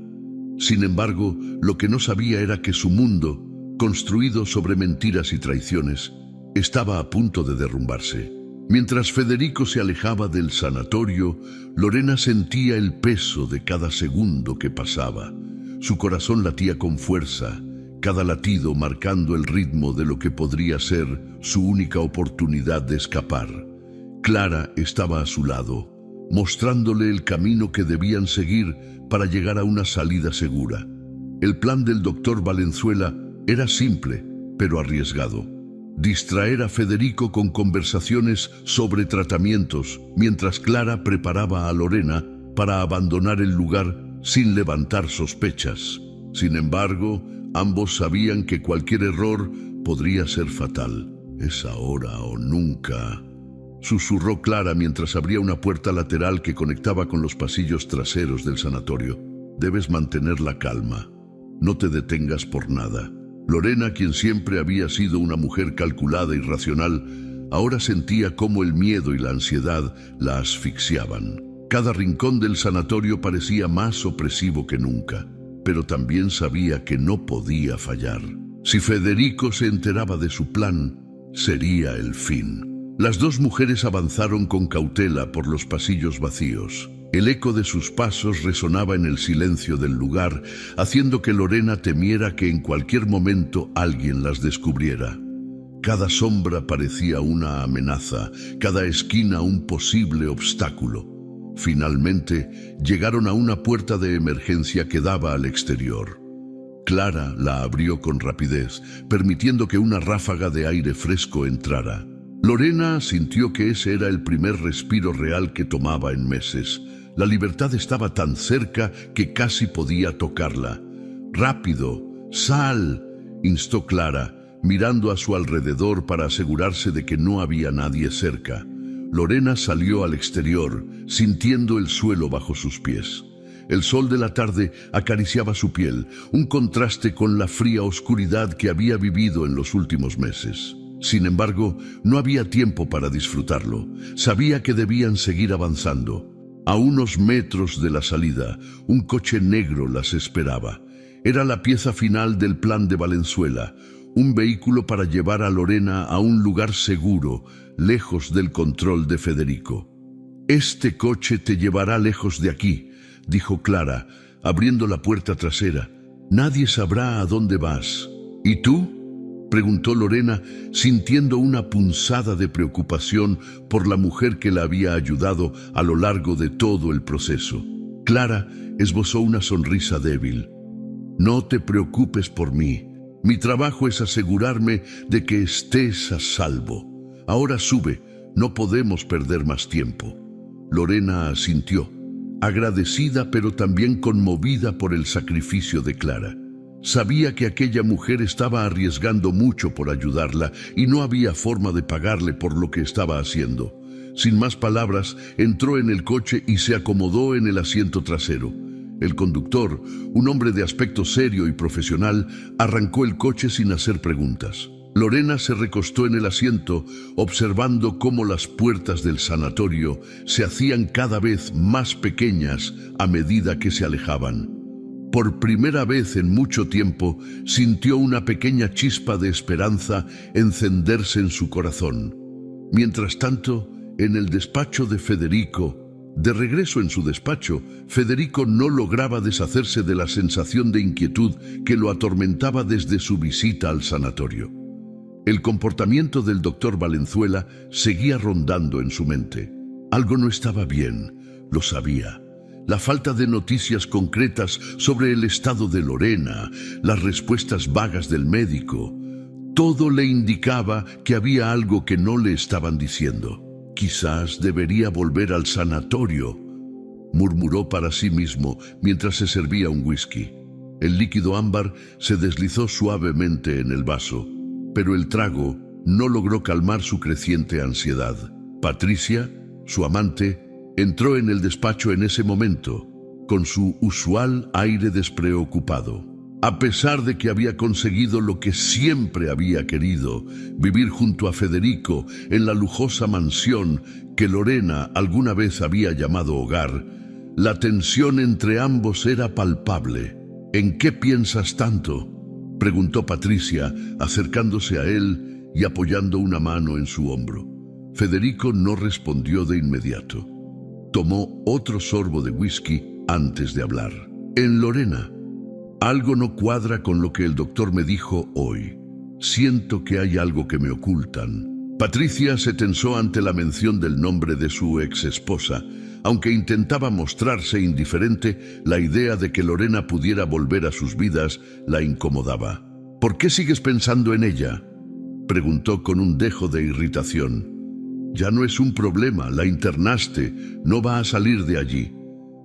[SPEAKER 1] Sin embargo, lo que no sabía era que su mundo, construido sobre mentiras y traiciones, estaba a punto de derrumbarse. Mientras Federico se alejaba del sanatorio, Lorena sentía el peso de cada segundo que pasaba. Su corazón latía con fuerza, cada latido marcando el ritmo de lo que podría ser su única oportunidad de escapar. Clara estaba a su lado, mostrándole el camino que debían seguir para llegar a una salida segura. El plan del doctor Valenzuela era simple, pero arriesgado. Distraer a Federico con conversaciones sobre tratamientos, mientras Clara preparaba a Lorena para abandonar el lugar sin levantar sospechas. Sin embargo, ambos sabían que cualquier error podría ser fatal. «Es ahora o nunca», susurró Clara mientras abría una puerta lateral que conectaba con los pasillos traseros del sanatorio. «Debes mantener la calma. No te detengas por nada». Lorena, quien siempre había sido una mujer calculada y racional, ahora sentía cómo el miedo y la ansiedad la asfixiaban. Cada rincón del sanatorio parecía más opresivo que nunca, pero también sabía que no podía fallar. Si Federico se enteraba de su plan, sería el fin. Las dos mujeres avanzaron con cautela por los pasillos vacíos. El eco de sus pasos resonaba en el silencio del lugar, haciendo que Lorena temiera que en cualquier momento alguien las descubriera. Cada sombra parecía una amenaza, cada esquina un posible obstáculo. Finalmente, llegaron a una puerta de emergencia que daba al exterior. Clara la abrió con rapidez, permitiendo que una ráfaga de aire fresco entrara. Lorena sintió que ese era el primer respiro real que tomaba en meses. La libertad estaba tan cerca que casi podía tocarla. «Rápido, sal», instó Clara, mirando a su alrededor para asegurarse de que no había nadie cerca. Lorena salió al exterior, sintiendo el suelo bajo sus pies. El sol de la tarde acariciaba su piel, un contraste con la fría oscuridad que había vivido en los últimos meses. Sin embargo, no había tiempo para disfrutarlo. Sabía que debían seguir avanzando. A unos metros de la salida, un coche negro las esperaba. Era la pieza final del plan de Valenzuela, un vehículo para llevar a Lorena a un lugar seguro, lejos del control de Federico. «Este coche te llevará lejos de aquí», dijo Clara, abriendo la puerta trasera. «Nadie sabrá a dónde vas». «¿Y tú?», preguntó Lorena, sintiendo una punzada de preocupación por la mujer que la había ayudado a lo largo de todo el proceso. Clara esbozó una sonrisa débil. «No te preocupes por mí. Mi trabajo es asegurarme de que estés a salvo. Ahora sube, no podemos perder más tiempo». Lorena asintió, agradecida pero también conmovida por el sacrificio de Clara. Sabía que aquella mujer estaba arriesgando mucho por ayudarla y no había forma de pagarle por lo que estaba haciendo. Sin más palabras, entró en el coche y se acomodó en el asiento trasero. El conductor, un hombre de aspecto serio y profesional, arrancó el coche sin hacer preguntas. Lorena se recostó en el asiento, observando cómo las puertas del sanatorio se hacían cada vez más pequeñas a medida que se alejaban. Por primera vez en mucho tiempo, sintió una pequeña chispa de esperanza encenderse en su corazón. Mientras tanto, en el despacho de Federico, de regreso en su despacho, Federico no lograba deshacerse de la sensación de inquietud que lo atormentaba desde su visita al sanatorio. El comportamiento del doctor Valenzuela seguía rondando en su mente. Algo no estaba bien, lo sabía. La falta de noticias concretas sobre el estado de Lorena, las respuestas vagas del médico, todo le indicaba que había algo que no le estaban diciendo. «Quizás debería volver al sanatorio», murmuró para sí mismo mientras se servía un whisky. El líquido ámbar se deslizó suavemente en el vaso, pero el trago no logró calmar su creciente ansiedad. Patricia, su amante, entró en el despacho en ese momento, con su usual aire despreocupado. A pesar de que había conseguido lo que siempre había querido, vivir junto a Federico en la lujosa mansión que Lorena alguna vez había llamado hogar, la tensión entre ambos era palpable. «¿En qué piensas tanto?», preguntó Patricia, acercándose a él y apoyando una mano en su hombro. Federico no respondió de inmediato. Tomó otro sorbo de whisky antes de hablar. «En Lorena. Algo no cuadra con lo que el doctor me dijo hoy. Siento que hay algo que me ocultan». Patricia se tensó ante la mención del nombre de su ex esposa. Aunque intentaba mostrarse indiferente, la idea de que Lorena pudiera volver a sus vidas la incomodaba. «¿Por qué sigues pensando en ella?», preguntó con un dejo de irritación. «Ya no es un problema, la internaste, no va a salir de allí.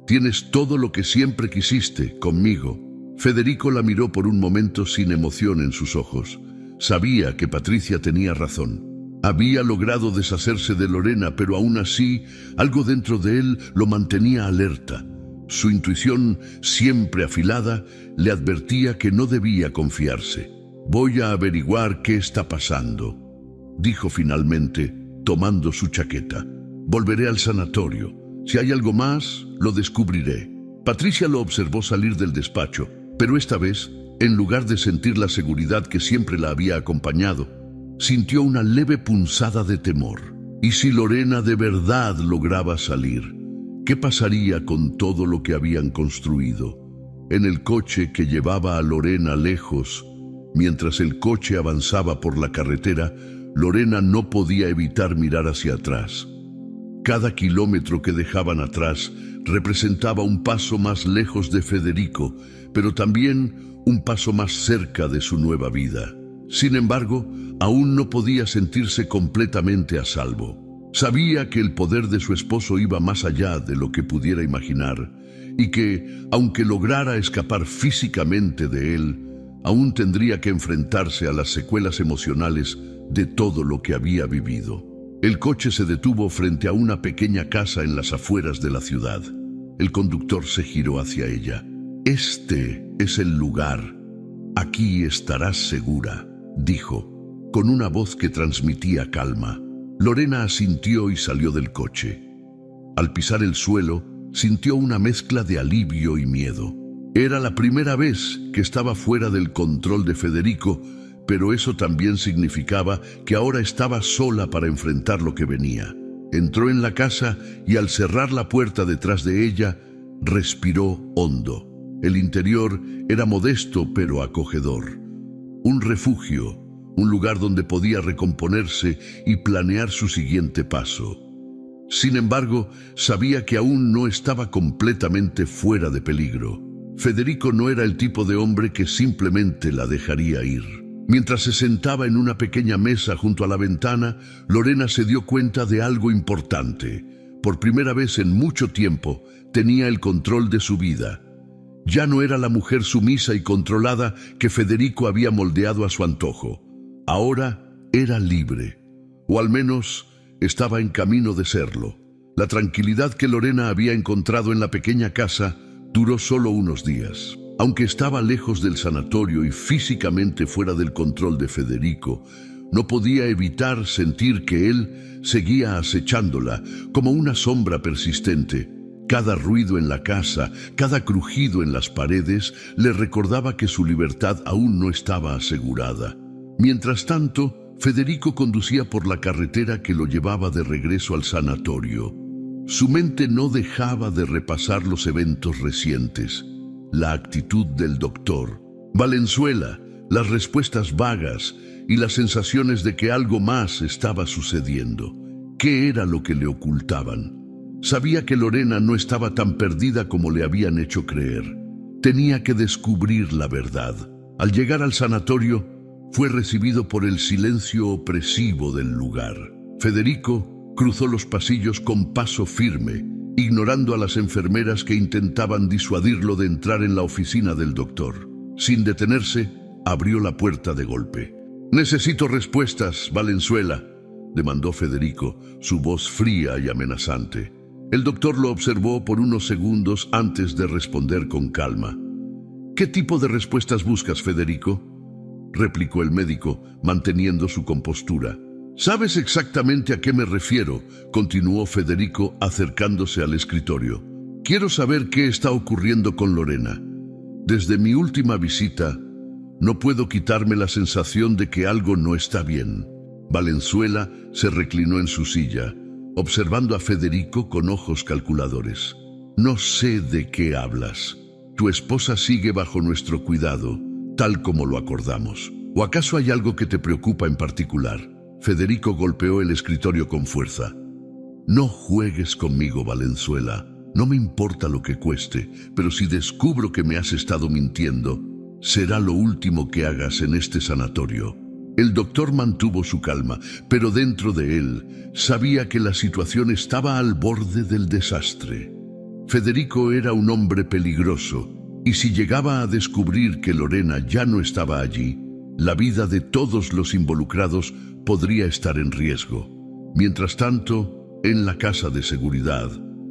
[SPEAKER 1] Tienes todo lo que siempre quisiste, conmigo». Federico la miró por un momento sin emoción en sus ojos. Sabía que Patricia tenía razón. Había logrado deshacerse de Lorena, pero aún así, algo dentro de él lo mantenía alerta. Su intuición, siempre afilada, le advertía que no debía confiarse. «Voy a averiguar qué está pasando», dijo finalmente, tomando su chaqueta. «Volveré al sanatorio. Si hay algo más, lo descubriré». Patricia lo observó salir del despacho, pero esta vez, en lugar de sentir la seguridad que siempre la había acompañado, sintió una leve punzada de temor. ¿Y si Lorena de verdad lograba salir? ¿Qué pasaría con todo lo que habían construido? En el coche que llevaba a Lorena lejos, mientras el coche avanzaba por la carretera, Lorena no podía evitar mirar hacia atrás. Cada kilómetro que dejaban atrás representaba un paso más lejos de Federico, pero también un paso más cerca de su nueva vida. Sin embargo, aún no podía sentirse completamente a salvo. Sabía que el poder de su esposo iba más allá de lo que pudiera imaginar, y que, aunque lograra escapar físicamente de él, aún tendría que enfrentarse a las secuelas emocionales de todo lo que había vivido. El coche se detuvo frente a una pequeña casa en las afueras de la ciudad. El conductor se giró hacia ella. «Este es el lugar. Aquí estarás segura», dijo, con una voz que transmitía calma. Lorena asintió y salió del coche. Al pisar el suelo, sintió una mezcla de alivio y miedo. Era la primera vez que estaba fuera del control de Federico, pero eso también significaba que ahora estaba sola para enfrentar lo que venía. Entró en la casa y al cerrar la puerta detrás de ella, respiró hondo. El interior era modesto pero acogedor. Un refugio, un lugar donde podía recomponerse y planear su siguiente paso. Sin embargo, sabía que aún no estaba completamente fuera de peligro. Federico no era el tipo de hombre que simplemente la dejaría ir. Mientras se sentaba en una pequeña mesa junto a la ventana, Lorena se dio cuenta de algo importante. Por primera vez en mucho tiempo, tenía el control de su vida. Ya no era la mujer sumisa y controlada que Federico había moldeado a su antojo. Ahora era libre, o al menos estaba en camino de serlo. La tranquilidad que Lorena había encontrado en la pequeña casa duró solo unos días. Aunque estaba lejos del sanatorio y físicamente fuera del control de Federico, no podía evitar sentir que él seguía acechándola como una sombra persistente. Cada ruido en la casa, cada crujido en las paredes, le recordaba que su libertad aún no estaba asegurada. Mientras tanto, Federico conducía por la carretera que lo llevaba de regreso al sanatorio. Su mente no dejaba de repasar los eventos recientes. La actitud del doctor, Valenzuela, las respuestas vagas y las sensaciones de que algo más estaba sucediendo. ¿Qué era lo que le ocultaban? Sabía que Lorena no estaba tan perdida como le habían hecho creer. Tenía que descubrir la verdad. Al llegar al sanatorio, fue recibido por el silencio opresivo del lugar. Federico cruzó los pasillos con paso firme, ignorando a las enfermeras que intentaban disuadirlo de entrar en la oficina del doctor. Sin detenerse, abrió la puerta de golpe. «Necesito respuestas, Valenzuela», demandó Federico, su voz fría y amenazante. El doctor lo observó por unos segundos antes de responder con calma. «¿Qué tipo de respuestas buscas, Federico?», replicó el médico, manteniendo su compostura. «¿Sabes exactamente a qué me refiero?», continuó Federico acercándose al escritorio. «Quiero saber qué está ocurriendo con Lorena. Desde mi última visita, no puedo quitarme la sensación de que algo no está bien». Valenzuela se reclinó en su silla, observando a Federico con ojos calculadores. «No sé de qué hablas. Tu esposa sigue bajo nuestro cuidado, tal como lo acordamos. ¿O acaso hay algo que te preocupa en particular?». Federico golpeó el escritorio con fuerza. «No juegues conmigo, Valenzuela. No me importa lo que cueste, pero si descubro que me has estado mintiendo, será lo último que hagas en este sanatorio». El doctor mantuvo su calma, pero dentro de él sabía que la situación estaba al borde del desastre. Federico era un hombre peligroso, y si llegaba a descubrir que Lorena ya no estaba allí, la vida de todos los involucrados podría estar en riesgo. Mientras tanto, en la casa de seguridad,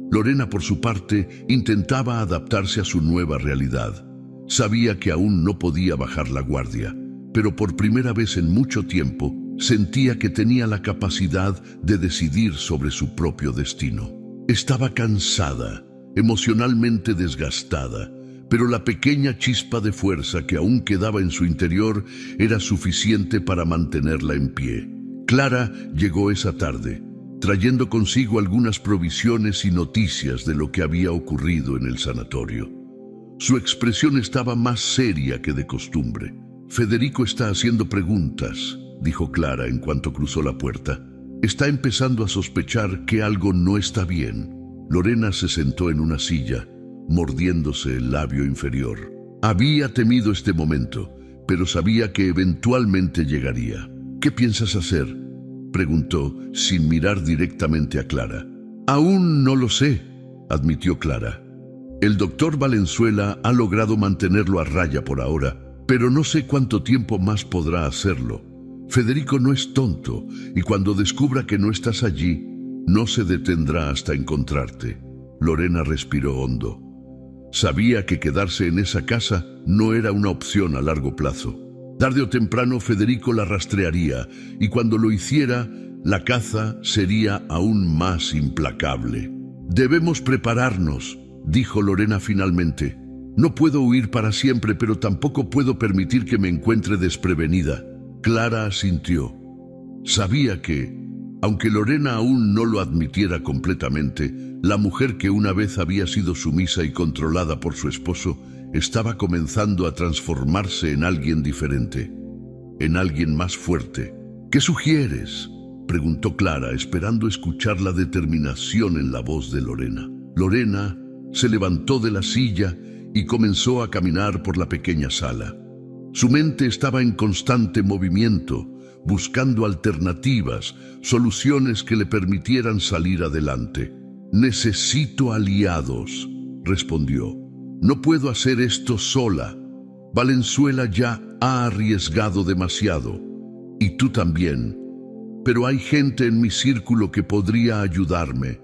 [SPEAKER 1] Lorena, por su parte, intentaba adaptarse a su nueva realidad. Sabía que aún no podía bajar la guardia, pero por primera vez en mucho tiempo sentía que tenía la capacidad de decidir sobre su propio destino. Estaba cansada, emocionalmente desgastada, pero la pequeña chispa de fuerza que aún quedaba en su interior era suficiente para mantenerla en pie. Clara llegó esa tarde, trayendo consigo algunas provisiones y noticias de lo que había ocurrido en el sanatorio. Su expresión estaba más seria que de costumbre. «Federico está haciendo preguntas», dijo Clara en cuanto cruzó la puerta. «Está empezando a sospechar que algo no está bien». Lorena se sentó en una silla, mordiéndose el labio inferior. Había temido este momento, pero sabía que eventualmente llegaría. «¿Qué piensas hacer?», preguntó, sin mirar directamente a Clara. «Aún no lo sé», admitió Clara. «El doctor Valenzuela ha logrado mantenerlo a raya por ahora, pero no sé cuánto tiempo más podrá hacerlo. Federico no es tonto y cuando descubra que no estás allí, no se detendrá hasta encontrarte. Lorena respiró hondo. Sabía que quedarse en esa casa no era una opción a largo plazo. Tarde o temprano Federico la rastrearía y cuando lo hiciera, la caza sería aún más implacable. Debemos prepararnos, dijo Lorena finalmente. No puedo huir para siempre, pero tampoco puedo permitir que me encuentre desprevenida. Clara asintió. Sabía que, aunque Lorena aún no lo admitiera completamente, la mujer que una vez había sido sumisa y controlada por su esposo estaba comenzando a transformarse en alguien diferente, en alguien más fuerte. ¿Qué sugieres?, preguntó Clara, esperando escuchar la determinación en la voz de Lorena. Lorena se levantó de la silla y comenzó a caminar por la pequeña sala. Su mente estaba en constante movimiento, buscando alternativas, soluciones que le permitieran salir adelante. «Necesito aliados», respondió. «No puedo hacer esto sola. Valenzuela ya ha arriesgado demasiado. Y tú también. Pero hay gente en mi círculo que podría ayudarme.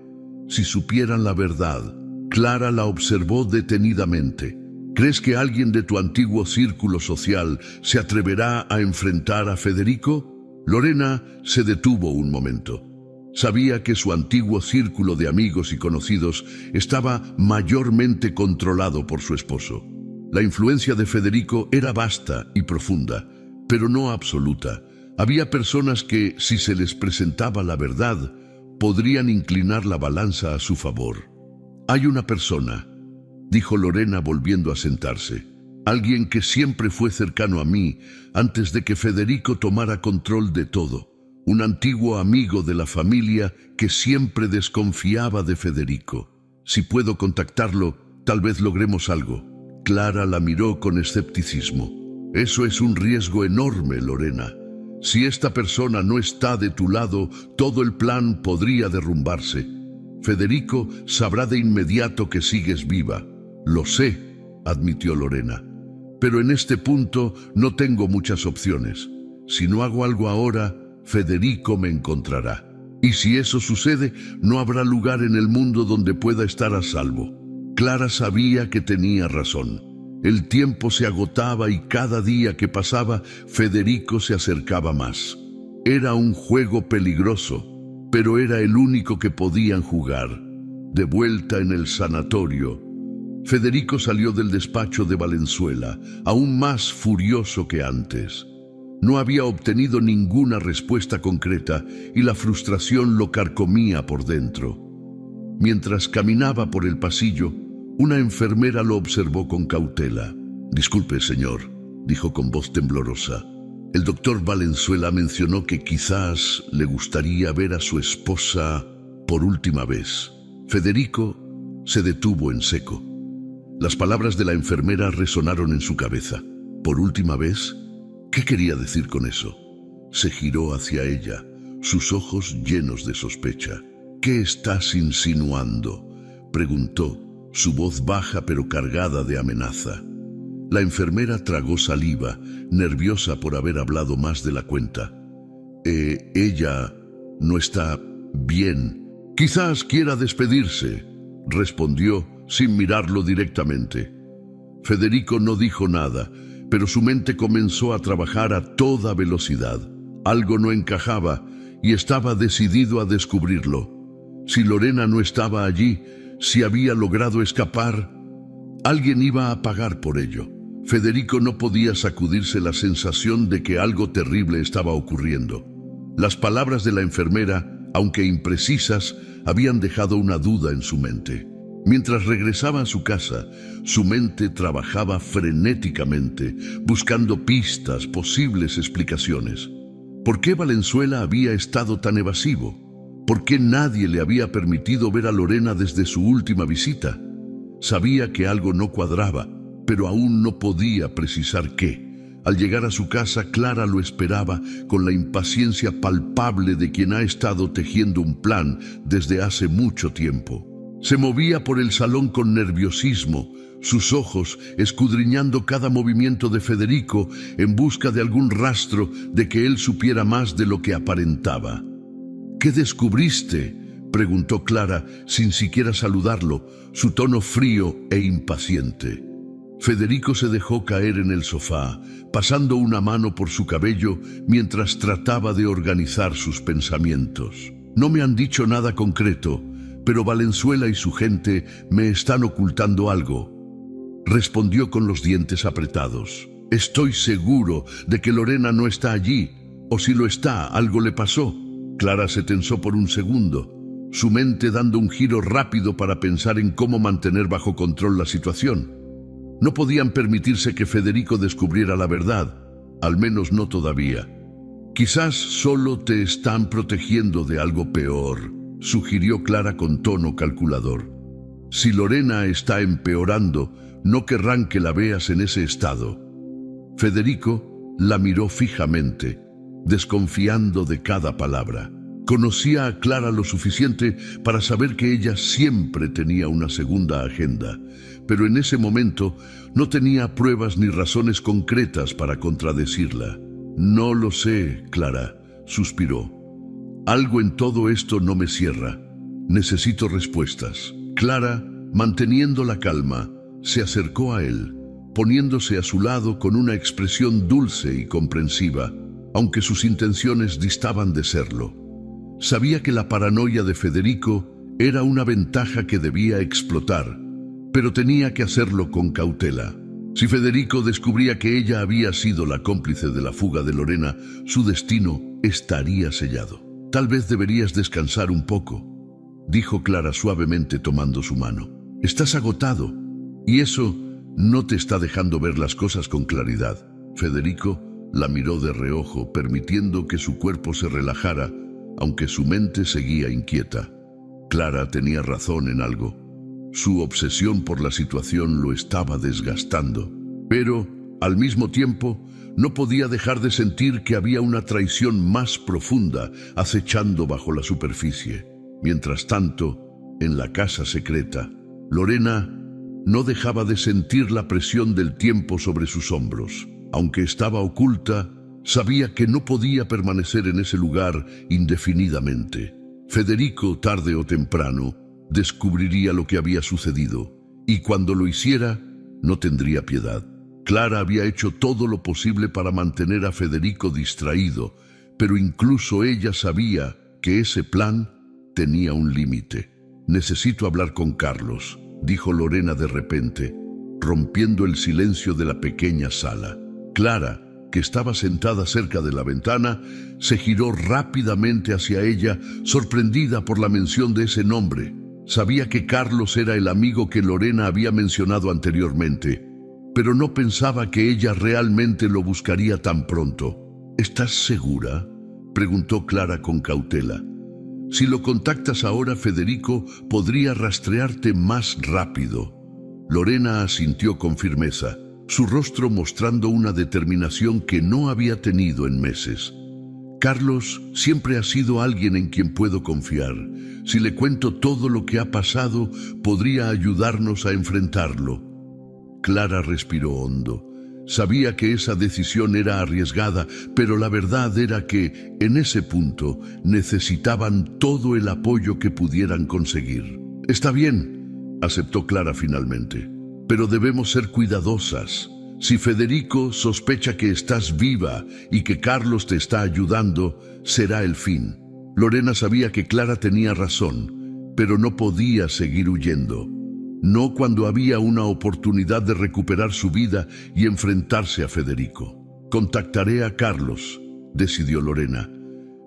[SPEAKER 1] Si supieran la verdad». Clara la observó detenidamente. «¿Crees que alguien de tu antiguo círculo social se atreverá a enfrentar a Federico?» Lorena se detuvo un momento. Sabía que su antiguo círculo de amigos y conocidos estaba mayormente controlado por su esposo. La influencia de Federico era vasta y profunda, pero no absoluta. Había personas que, si se les presentaba la verdad, podrían inclinar la balanza a su favor. «Hay una persona», dijo Lorena volviendo a sentarse. «Alguien que siempre fue cercano a mí antes de que Federico tomara control de todo. Un antiguo amigo de la familia que siempre desconfiaba de Federico. Si puedo contactarlo, tal vez logremos algo». Clara la miró con escepticismo. «Eso es un riesgo enorme, Lorena. Si esta persona no está de tu lado, todo el plan podría derrumbarse. Federico sabrá de inmediato que sigues viva». «Lo sé», admitió Lorena. «Pero en este punto no tengo muchas opciones. Si no hago algo ahora, Federico me encontrará. Y si eso sucede, no habrá lugar en el mundo donde pueda estar a salvo». Clara sabía que tenía razón. El tiempo se agotaba y cada día que pasaba, Federico se acercaba más. Era un juego peligroso, pero era el único que podían jugar. De vuelta en el sanatorio, Federico salió del despacho de Valenzuela, aún más furioso que antes. No había obtenido ninguna respuesta concreta y la frustración lo carcomía por dentro. Mientras caminaba por el pasillo, una enfermera lo observó con cautela. «Disculpe, señor», dijo con voz temblorosa. «El doctor Valenzuela mencionó que quizás le gustaría ver a su esposa por última vez». Federico se detuvo en seco. Las palabras de la enfermera resonaron en su cabeza. ¿Por última vez? ¿Qué quería decir con eso? Se giró hacia ella, sus ojos llenos de sospecha. «¿Qué estás insinuando?», preguntó, su voz baja pero cargada de amenaza. La enfermera tragó saliva, nerviosa por haber hablado más de la cuenta. Ella no está bien. «Quizás quiera despedirse», respondió sin mirarlo directamente. Federico no dijo nada, pero su mente comenzó a trabajar a toda velocidad. Algo no encajaba y estaba decidido a descubrirlo. Si Lorena no estaba allí, si había logrado escapar, alguien iba a pagar por ello. Federico no podía sacudirse la sensación de que algo terrible estaba ocurriendo. Las palabras de la enfermera, aunque imprecisas, habían dejado una duda en su mente. Mientras regresaba a su casa, su mente trabajaba frenéticamente, buscando pistas, posibles explicaciones. ¿Por qué Valenzuela había estado tan evasivo? ¿Por qué nadie le había permitido ver a Lorena desde su última visita? Sabía que algo no cuadraba, pero aún no podía precisar qué. Al llegar a su casa, Clara lo esperaba con la impaciencia palpable de quien ha estado tejiendo un plan desde hace mucho tiempo. Se movía por el salón con nerviosismo, sus ojos escudriñando cada movimiento de Federico en busca de algún rastro de que él supiera más de lo que aparentaba. ¿Qué descubriste?, preguntó Clara sin siquiera saludarlo, su tono frío e impaciente. Federico se dejó caer en el sofá, pasando una mano por su cabello mientras trataba de organizar sus pensamientos. No me han dicho nada concreto, pero Valenzuela y su gente me están ocultando algo, respondió con los dientes apretados. Estoy seguro de que Lorena no está allí, o si lo está, algo le pasó. Clara se tensó por un segundo, su mente dando un giro rápido para pensar en cómo mantener bajo control la situación. No podían permitirse que Federico descubriera la verdad, al menos no todavía. Quizás solo te están protegiendo de algo peor, sugirió Clara con tono calculador. Si Lorena está empeorando, no querrán que la veas en ese estado. Federico la miró fijamente, desconfiando de cada palabra. Conocía a Clara lo suficiente para saber que ella siempre tenía una segunda agenda, pero en ese momento no tenía pruebas ni razones concretas para contradecirla. No lo sé, Clara, suspiró. Algo en todo esto no me cierra. Necesito respuestas. Clara, manteniendo la calma, se acercó a él, poniéndose a su lado con una expresión dulce y comprensiva, aunque sus intenciones distaban de serlo. Sabía que la paranoia de Federico era una ventaja que debía explotar, pero tenía que hacerlo con cautela. Si Federico descubría que ella había sido la cómplice de la fuga de Lorena, su destino estaría sellado. Tal vez deberías descansar un poco, dijo Clara suavemente tomando su mano. Estás agotado, y eso no te está dejando ver las cosas con claridad. Federico la miró de reojo, permitiendo que su cuerpo se relajara, aunque su mente seguía inquieta. Clara tenía razón en algo. Su obsesión por la situación lo estaba desgastando. Pero, al mismo tiempo, no podía dejar de sentir que había una traición más profunda acechando bajo la superficie. Mientras tanto, en la casa secreta, Lorena no dejaba de sentir la presión del tiempo sobre sus hombros. Aunque estaba oculta, sabía que no podía permanecer en ese lugar indefinidamente. Federico, tarde o temprano, descubriría lo que había sucedido, y cuando lo hiciera, no tendría piedad. Clara había hecho todo lo posible para mantener a Federico distraído, pero incluso ella sabía que ese plan tenía un límite. Necesito hablar con Carlos, dijo Lorena de repente, rompiendo el silencio de la pequeña sala. Clara, que estaba sentada cerca de la ventana, se giró rápidamente hacia ella, sorprendida por la mención de ese nombre. Sabía que Carlos era el amigo que Lorena había mencionado anteriormente, pero no pensaba que ella realmente lo buscaría tan pronto. ¿Estás segura?, preguntó Clara con cautela. Si lo contactas ahora, Federico podría rastrearte más rápido. Lorena asintió con firmeza, su rostro mostrando una determinación que no había tenido en meses. Carlos siempre ha sido alguien en quien puedo confiar. Si le cuento todo lo que ha pasado, podría ayudarnos a enfrentarlo. Clara respiró hondo. Sabía que esa decisión era arriesgada, pero la verdad era que, en ese punto, necesitaban todo el apoyo que pudieran conseguir. Está bien, aceptó Clara finalmente, pero debemos ser cuidadosas. Si Federico sospecha que estás viva y que Carlos te está ayudando, será el fin. Lorena sabía que Clara tenía razón, pero no podía seguir huyendo. No cuando había una oportunidad de recuperar su vida y enfrentarse a Federico. Contactaré a Carlos, decidió Lorena,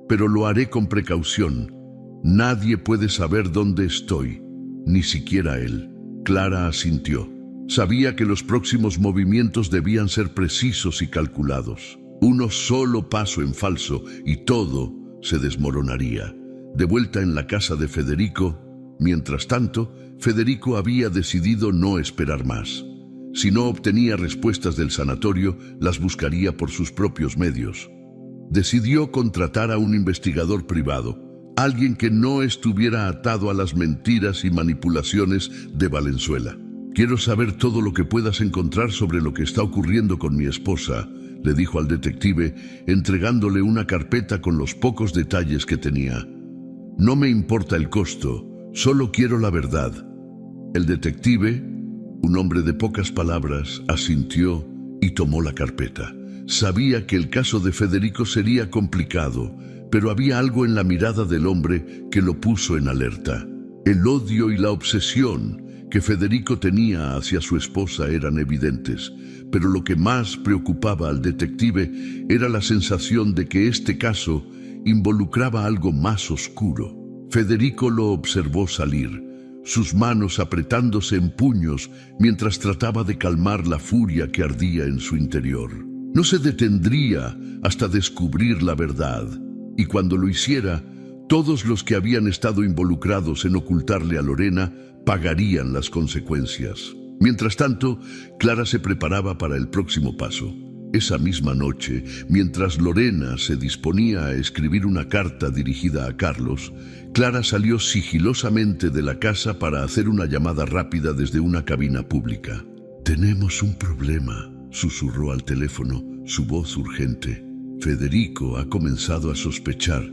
[SPEAKER 1] pero lo haré con precaución. Nadie puede saber dónde estoy, ni siquiera él. Clara asintió. Sabía que los próximos movimientos debían ser precisos y calculados. Uno solo paso en falso y todo se desmoronaría. De vuelta en la casa de Federico, mientras tanto, Federico había decidido no esperar más. Si no obtenía respuestas del sanatorio, las buscaría por sus propios medios. Decidió contratar a un investigador privado, alguien que no estuviera atado a las mentiras y manipulaciones de Valenzuela. Quiero saber todo lo que puedas encontrar sobre lo que está ocurriendo con mi esposa, le dijo al detective, entregándole una carpeta con los pocos detalles que tenía. No me importa el costo, solo quiero la verdad. El detective, un hombre de pocas palabras, asintió y tomó la carpeta. Sabía que el caso de Federico sería complicado, pero había algo en la mirada del hombre que lo puso en alerta. El odio y la obsesión que Federico tenía hacia su esposa eran evidentes, pero lo que más preocupaba al detective era la sensación de que este caso involucraba algo más oscuro. Federico lo observó salir, sus manos apretándose en puños mientras trataba de calmar la furia que ardía en su interior. No se detendría hasta descubrir la verdad, y cuando lo hiciera, todos los que habían estado involucrados en ocultarle a Lorena pagarían las consecuencias. Mientras tanto, Clara se preparaba para el próximo paso. Esa misma noche, mientras Lorena se disponía a escribir una carta dirigida a Carlos, Clara salió sigilosamente de la casa para hacer una llamada rápida desde una cabina pública. «Tenemos un problema», susurró al teléfono, su voz urgente. «Federico ha comenzado a sospechar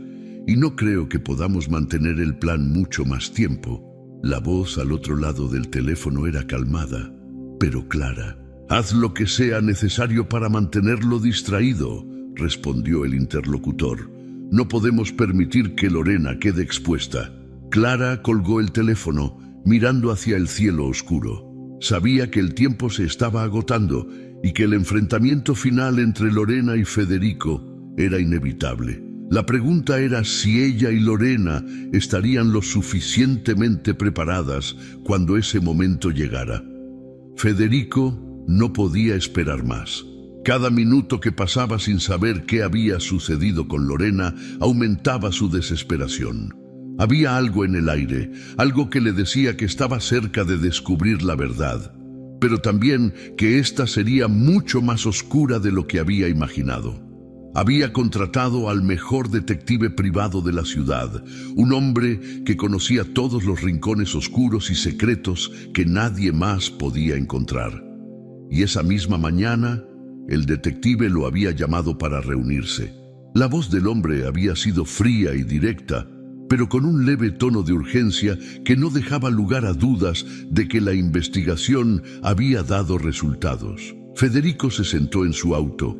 [SPEAKER 1] y no creo que podamos mantener el plan mucho más tiempo». La voz al otro lado del teléfono era calmada, pero clara. «Haz lo que sea necesario para mantenerlo distraído», respondió el interlocutor. «No podemos permitir que Lorena quede expuesta». Clara colgó el teléfono, mirando hacia el cielo oscuro. Sabía que el tiempo se estaba agotando y que el enfrentamiento final entre Lorena y Federico era inevitable. La pregunta era si ella y Lorena estarían lo suficientemente preparadas cuando ese momento llegara. Federico no podía esperar más. Cada minuto que pasaba sin saber qué había sucedido con Lorena aumentaba su desesperación. Había algo en el aire, algo que le decía que estaba cerca de descubrir la verdad, pero también que ésta sería mucho más oscura de lo que había imaginado. Había contratado al mejor detective privado de la ciudad, un hombre que conocía todos los rincones oscuros y secretos que nadie más podía encontrar. Y esa misma mañana, el detective lo había llamado para reunirse. La voz del hombre había sido fría y directa, pero con un leve tono de urgencia que no dejaba lugar a dudas de que la investigación había dado resultados. Federico se sentó en su auto,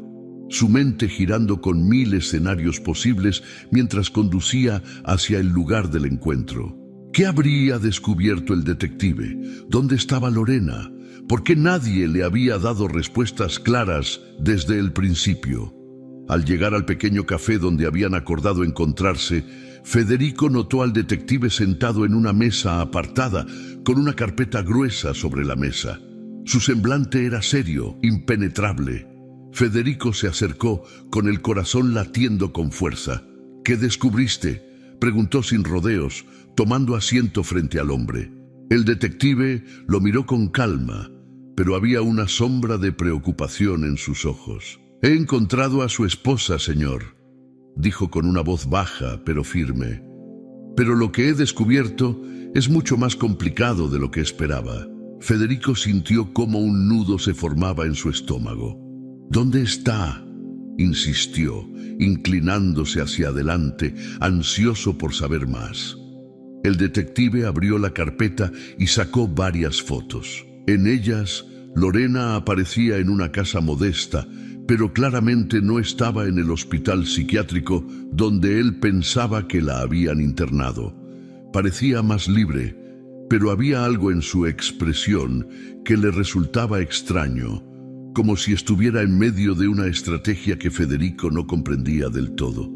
[SPEAKER 1] su mente girando con 1000 escenarios posibles mientras conducía hacia el lugar del encuentro. ¿Qué habría descubierto el detective? ¿Dónde estaba Lorena? ¿Por qué nadie le había dado respuestas claras desde el principio? Al llegar al pequeño café donde habían acordado encontrarse, Federico notó al detective sentado en una mesa apartada, con una carpeta gruesa sobre la mesa. Su semblante era serio, impenetrable. Federico se acercó, con el corazón latiendo con fuerza. «¿Qué descubriste?», preguntó sin rodeos, tomando asiento frente al hombre. El detective lo miró con calma, pero había una sombra de preocupación en sus ojos. «He encontrado a su esposa, señor», dijo con una voz baja pero firme. «Pero lo que he descubierto es mucho más complicado de lo que esperaba». Federico sintió cómo un nudo se formaba en su estómago. «¿Dónde está?», insistió, inclinándose hacia adelante, ansioso por saber más. El detective abrió la carpeta y sacó varias fotos. En ellas, Lorena aparecía en una casa modesta, pero claramente no estaba en el hospital psiquiátrico donde él pensaba que la habían internado. Parecía más libre, pero había algo en su expresión que le resultaba extraño, como si estuviera en medio de una estrategia que Federico no comprendía del todo.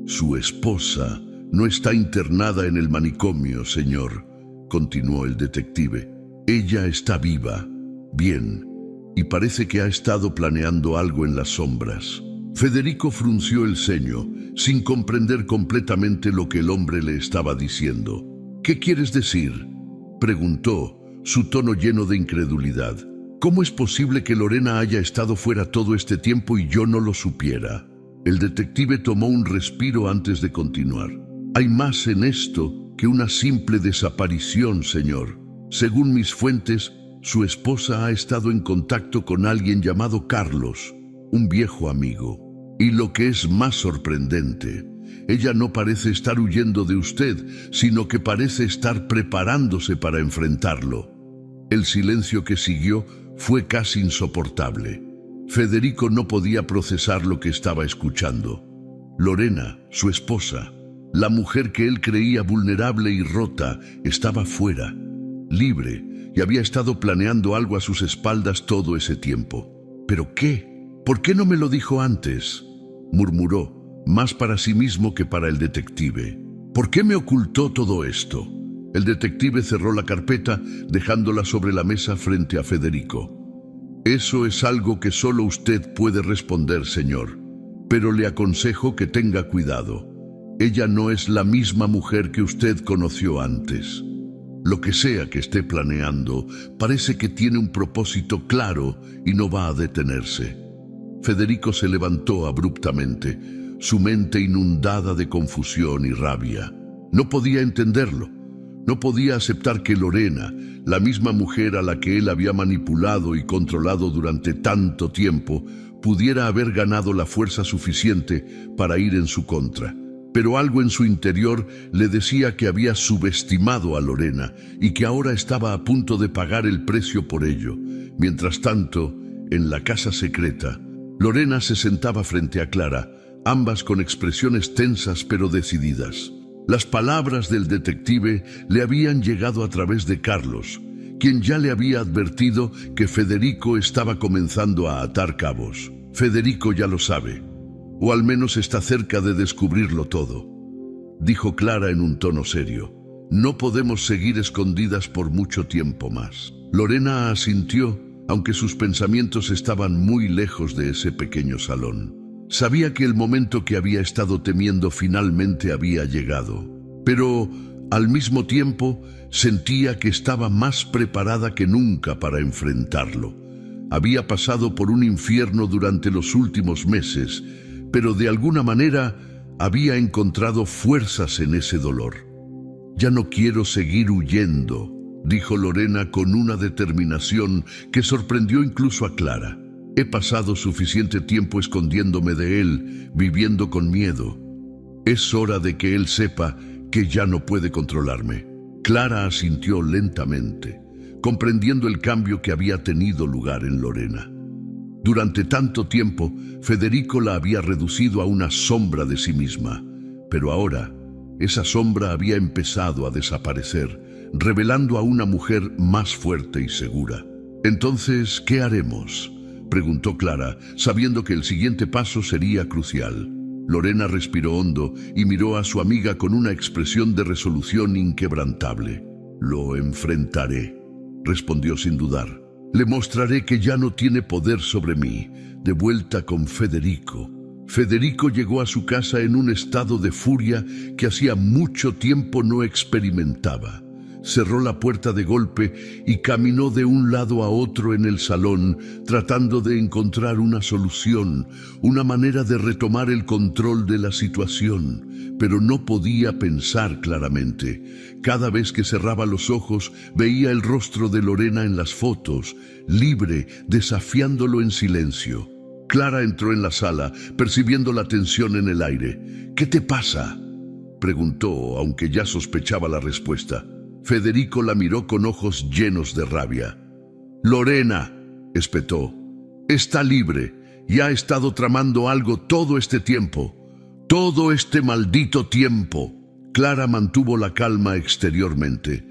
[SPEAKER 1] «Su esposa no está internada en el manicomio, señor», continuó el detective. «Ella está viva, bien, y parece que ha estado planeando algo en las sombras». Federico frunció el ceño, sin comprender completamente lo que el hombre le estaba diciendo. «¿Qué quieres decir?», preguntó, su tono lleno de incredulidad. «¿Cómo es posible que Lorena haya estado fuera todo este tiempo y yo no lo supiera?». El detective tomó un respiro antes de continuar. «Hay más en esto que una simple desaparición, señor. Según mis fuentes, su esposa ha estado en contacto con alguien llamado Carlos, un viejo amigo. Y lo que es más sorprendente, ella no parece estar huyendo de usted, sino que parece estar preparándose para enfrentarlo. El silencio que siguió fue casi insoportable. Federico no podía procesar lo que estaba escuchando. Lorena, su esposa, la mujer que él creía vulnerable y rota, estaba fuera, libre, y había estado planeando algo a sus espaldas todo ese tiempo. ¿Pero qué? ¿Por qué no me lo dijo antes?, murmuró, más para sí mismo que para el detective. ¿Por qué me ocultó todo esto? El detective cerró la carpeta, dejándola sobre la mesa frente a Federico. Eso es algo que solo usted puede responder, señor, pero le aconsejo que tenga cuidado. Ella no es la misma mujer que usted conoció antes. Lo que sea que esté planeando, parece que tiene un propósito claro y no va a detenerse. Federico se levantó abruptamente, su mente inundada de confusión y rabia. No podía entenderlo. No podía aceptar que Lorena, la misma mujer a la que él había manipulado y controlado durante tanto tiempo, pudiera haber ganado la fuerza suficiente para ir en su contra. Pero algo en su interior le decía que había subestimado a Lorena y que ahora estaba a punto de pagar el precio por ello. Mientras tanto, en la casa secreta, Lorena se sentaba frente a Clara, ambas con expresiones tensas pero decididas. Las palabras del detective le habían llegado a través de Carlos, quien ya le había advertido que Federico estaba comenzando a atar cabos. Federico ya lo sabe, o al menos está cerca de descubrirlo todo, dijo Clara en un tono serio. No podemos seguir escondidas por mucho tiempo más. Lorena asintió, aunque sus pensamientos estaban muy lejos de ese pequeño salón. Sabía que el momento que había estado temiendo finalmente había llegado, pero al mismo tiempo sentía que estaba más preparada que nunca para enfrentarlo. Había pasado por un infierno durante los últimos meses, pero de alguna manera había encontrado fuerzas en ese dolor. Ya no quiero seguir huyendo, dijo Lorena con una determinación que sorprendió incluso a Clara. He pasado suficiente tiempo escondiéndome de él, viviendo con miedo. Es hora de que él sepa que ya no puede controlarme. Clara asintió lentamente, comprendiendo el cambio que había tenido lugar en Lorena. Durante tanto tiempo, Federico la había reducido a una sombra de sí misma, pero ahora esa sombra había empezado a desaparecer, revelando a una mujer más fuerte y segura. Entonces, ¿qué haremos?, preguntó Clara, sabiendo que el siguiente paso sería crucial. Lorena respiró hondo y miró a su amiga con una expresión de resolución inquebrantable. Lo enfrentaré, respondió sin dudar. Le mostraré que ya no tiene poder sobre mí. De vuelta con Federico. Federico llegó a su casa en un estado de furia que hacía mucho tiempo no experimentaba. Cerró la puerta de golpe y caminó de un lado a otro en el salón, tratando de encontrar una solución, una manera de retomar el control de la situación, pero no podía pensar claramente. Cada vez que cerraba los ojos, veía el rostro de Lorena en las fotos, libre, desafiándolo en silencio. Clara entró en la sala, percibiendo la tensión en el aire. «¿Qué te pasa?», preguntó, aunque ya sospechaba la respuesta. Federico la miró con ojos llenos de rabia. «Lorena», espetó, «está libre y ha estado tramando algo todo este tiempo. Todo este maldito tiempo». Clara mantuvo la calma exteriormente,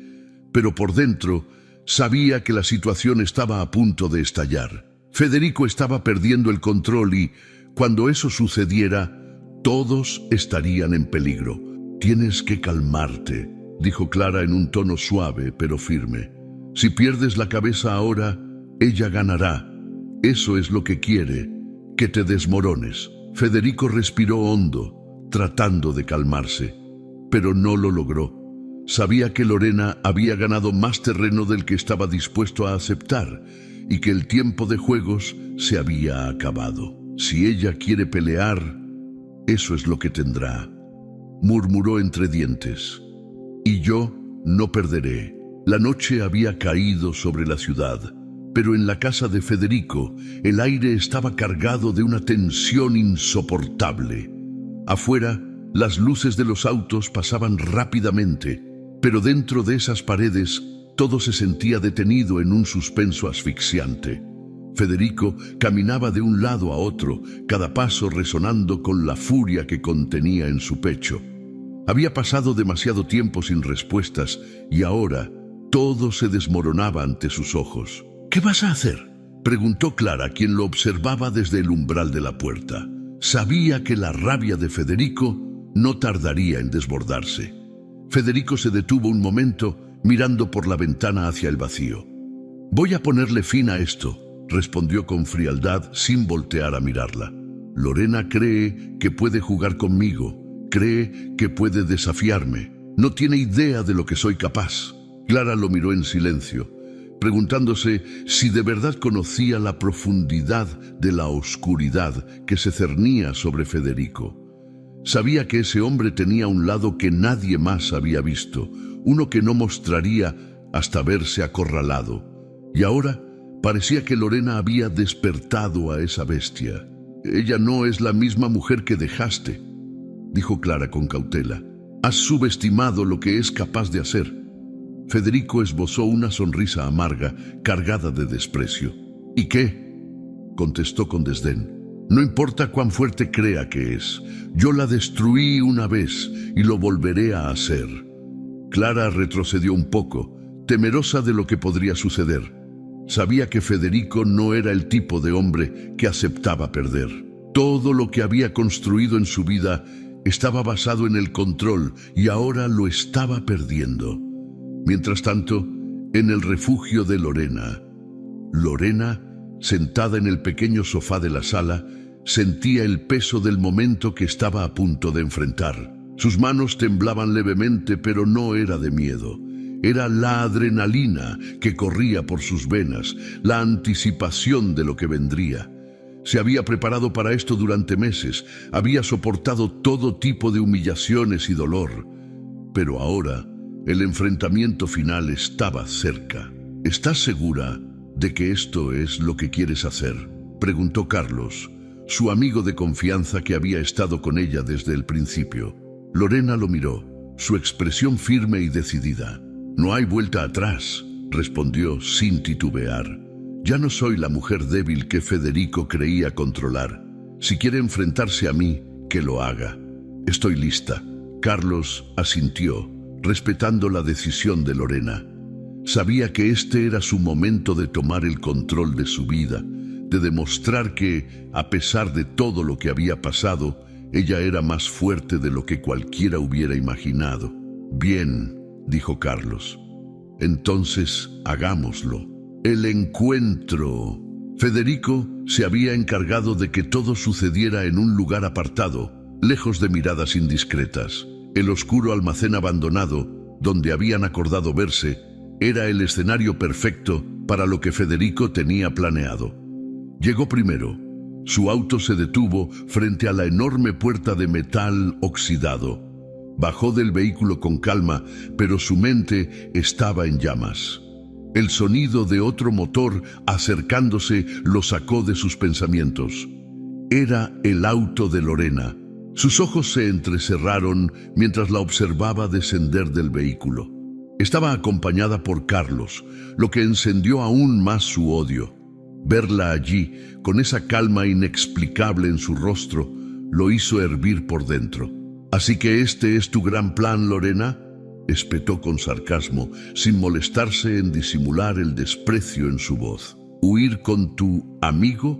[SPEAKER 1] pero por dentro sabía que la situación estaba a punto de estallar. Federico estaba perdiendo el control y, cuando eso sucediera, todos estarían en peligro. «Tienes que calmarte», dijo Clara en un tono suave pero firme. «Si pierdes la cabeza ahora, ella ganará. Eso es lo que quiere, que te desmorones». Federico respiró hondo, tratando de calmarse, pero no lo logró. Sabía que Lorena había ganado más terreno del que estaba dispuesto a aceptar y que el tiempo de juegos se había acabado. «Si ella quiere pelear, eso es lo que tendrá», murmuró entre dientes. «Y yo no perderé». La noche había caído sobre la ciudad, pero en la casa de Federico el aire estaba cargado de una tensión insoportable. Afuera, las luces de los autos pasaban rápidamente, pero dentro de esas paredes todo se sentía detenido en un suspenso asfixiante. Federico caminaba de un lado a otro, cada paso resonando con la furia que contenía en su pecho. Había pasado demasiado tiempo sin respuestas y ahora todo se desmoronaba ante sus ojos. «¿Qué vas a hacer?», preguntó Clara, quien lo observaba desde el umbral de la puerta. Sabía que la rabia de Federico no tardaría en desbordarse. Federico se detuvo un momento, mirando por la ventana hacia el vacío. «Voy a ponerle fin a esto», respondió con frialdad sin voltear a mirarla. «Lorena cree que puede jugar conmigo, cree que puede desafiarme. No tiene idea de lo que soy capaz». Clara lo miró en silencio, preguntándose si de verdad conocía la profundidad de la oscuridad que se cernía sobre Federico. Sabía que ese hombre tenía un lado que nadie más había visto, uno que no mostraría hasta verse acorralado. Y ahora parecía que Lorena había despertado a esa bestia. «Ella no es la misma mujer que dejaste», dijo Clara con cautela. «Has subestimado lo que es capaz de hacer». Federico esbozó una sonrisa amarga, cargada de desprecio. «¿Y qué?», contestó con desdén. «No importa cuán fuerte crea que es. Yo la destruí una vez y lo volveré a hacer». Clara retrocedió un poco, temerosa de lo que podría suceder. Sabía que Federico no era el tipo de hombre que aceptaba perder. Todo lo que había construido en su vida estaba basado en el control y ahora lo estaba perdiendo. Mientras tanto, en el refugio de Lorena, sentada en el pequeño sofá de la sala, sentía el peso del momento que estaba a punto de enfrentar. Sus manos temblaban levemente, pero no era de miedo. Era la adrenalina que corría por sus venas, la anticipación de lo que vendría. Se había preparado para esto durante meses, había soportado todo tipo de humillaciones y dolor. Pero ahora, el enfrentamiento final estaba cerca. «¿Estás segura de que esto es lo que quieres hacer?», preguntó Carlos, su amigo de confianza que había estado con ella desde el principio. Lorena lo miró, su expresión firme y decidida. «No hay vuelta atrás», respondió sin titubear. «Ya no soy la mujer débil que Federico creía controlar. Si quiere enfrentarse a mí, que lo haga. Estoy lista». Carlos asintió, respetando la decisión de Lorena. Sabía que este era su momento de tomar el control de su vida, de demostrar que, a pesar de todo lo que había pasado, ella era más fuerte de lo que cualquiera hubiera imaginado. «Bien», dijo Carlos. «Entonces, hagámoslo». El encuentro. Federico se había encargado de que todo sucediera en un lugar apartado, lejos de miradas indiscretas. El oscuro almacén abandonado, donde habían acordado verse, era el escenario perfecto para lo que Federico tenía planeado. Llegó primero. Su auto se detuvo frente a la enorme puerta de metal oxidado. Bajó del vehículo con calma, pero su mente estaba en llamas. El sonido de otro motor acercándose lo sacó de sus pensamientos. Era el auto de Lorena. Sus ojos se entrecerraron mientras la observaba descender del vehículo. Estaba acompañada por Carlos, lo que encendió aún más su odio. Verla allí, con esa calma inexplicable en su rostro, lo hizo hervir por dentro. «¿Así que este es tu gran plan, Lorena?», espetó con sarcasmo, sin molestarse en disimular el desprecio en su voz. «¿Huir con tu amigo?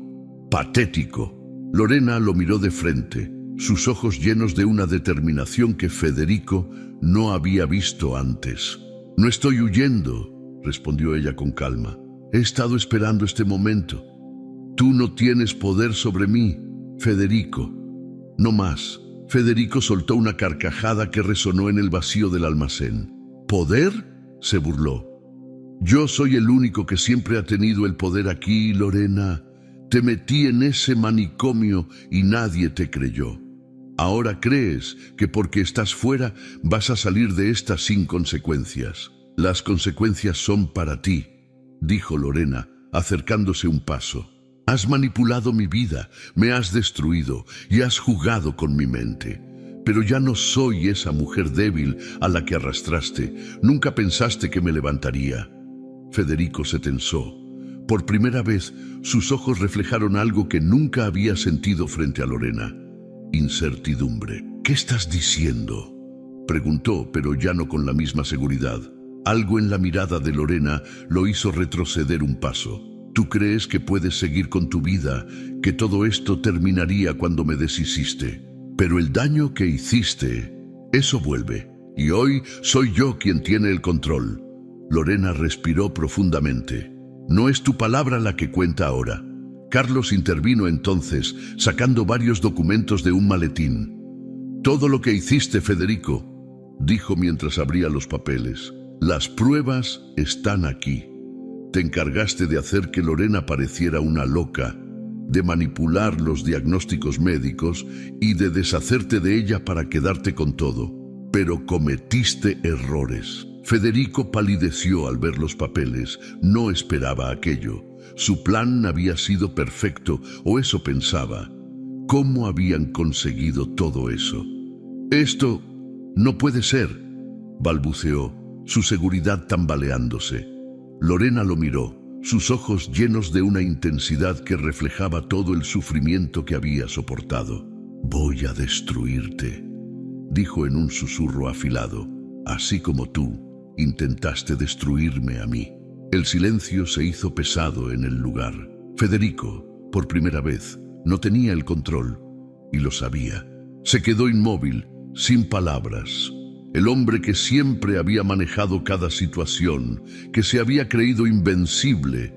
[SPEAKER 1] Patético». Lorena lo miró de frente, sus ojos llenos de una determinación que Federico no había visto antes. «No estoy huyendo», respondió ella con calma. «He estado esperando este momento. Tú no tienes poder sobre mí, Federico. No más». Federico soltó una carcajada que resonó en el vacío del almacén. «¿Poder?», se burló. «Yo soy el único que siempre ha tenido el poder aquí, Lorena. Te metí en ese manicomio y nadie te creyó. Ahora crees que porque estás fuera vas a salir de esta sin consecuencias. Las consecuencias son para ti, dijo Lorena, acercándose un paso. Has manipulado mi vida, me has destruido y has jugado con mi mente. Pero ya no soy esa mujer débil a la que arrastraste. Nunca pensaste que me levantaría. Federico se tensó. Por primera vez, sus ojos reflejaron algo que nunca había sentido frente a Lorena. Incertidumbre. ¿Qué estás diciendo?, preguntó, pero ya no con la misma seguridad. Algo en la mirada de Lorena lo hizo retroceder un paso. ¿Tú crees que puedes seguir con tu vida, que todo esto terminaría cuando me deshiciste? Pero el daño que hiciste, eso vuelve. Y hoy soy yo quien tiene el control. Lorena respiró profundamente. No es tu palabra la que cuenta ahora. Carlos intervino entonces, sacando varios documentos de un maletín. Todo lo que hiciste, Federico, dijo mientras abría los papeles. Las pruebas están aquí. Te encargaste de hacer que Lorena pareciera una loca, de manipular los diagnósticos médicos y de deshacerte de ella para quedarte con todo. Pero cometiste errores. Federico palideció al ver los papeles. No esperaba aquello. Su plan había sido perfecto, o eso pensaba. ¿Cómo habían conseguido todo eso? Esto no puede ser, balbuceó, su seguridad tambaleándose. Lorena lo miró, sus ojos llenos de una intensidad que reflejaba todo el sufrimiento que había soportado. Voy a destruirte, dijo en un susurro afilado, así como tú intentaste destruirme a mí. El silencio se hizo pesado en el lugar. Federico, por primera vez, no tenía el control, y lo sabía. Se quedó inmóvil, sin palabras. El hombre que siempre había manejado cada situación, que se había creído invencible,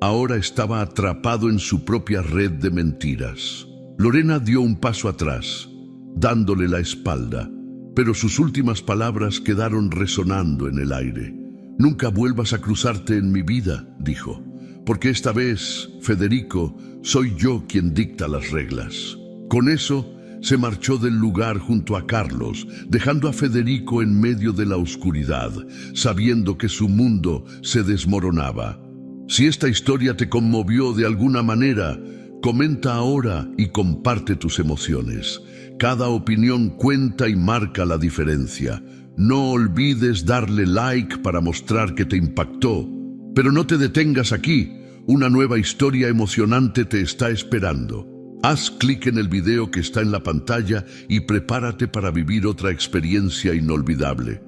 [SPEAKER 1] ahora estaba atrapado en su propia red de mentiras. Lorena dio un paso atrás, dándole la espalda, pero sus últimas palabras quedaron resonando en el aire. Nunca vuelvas a cruzarte en mi vida, dijo, porque esta vez, Federico, soy yo quien dicta las reglas. Con eso, se marchó del lugar junto a Carlos, dejando a Federico en medio de la oscuridad, sabiendo que su mundo se desmoronaba. Si esta historia te conmovió de alguna manera, comenta ahora y comparte tus emociones. Cada opinión cuenta y marca la diferencia. No olvides darle like para mostrar que te impactó. Pero no te detengas aquí. Una nueva historia emocionante te está esperando. Haz clic en el video que está en la pantalla y prepárate para vivir otra experiencia inolvidable.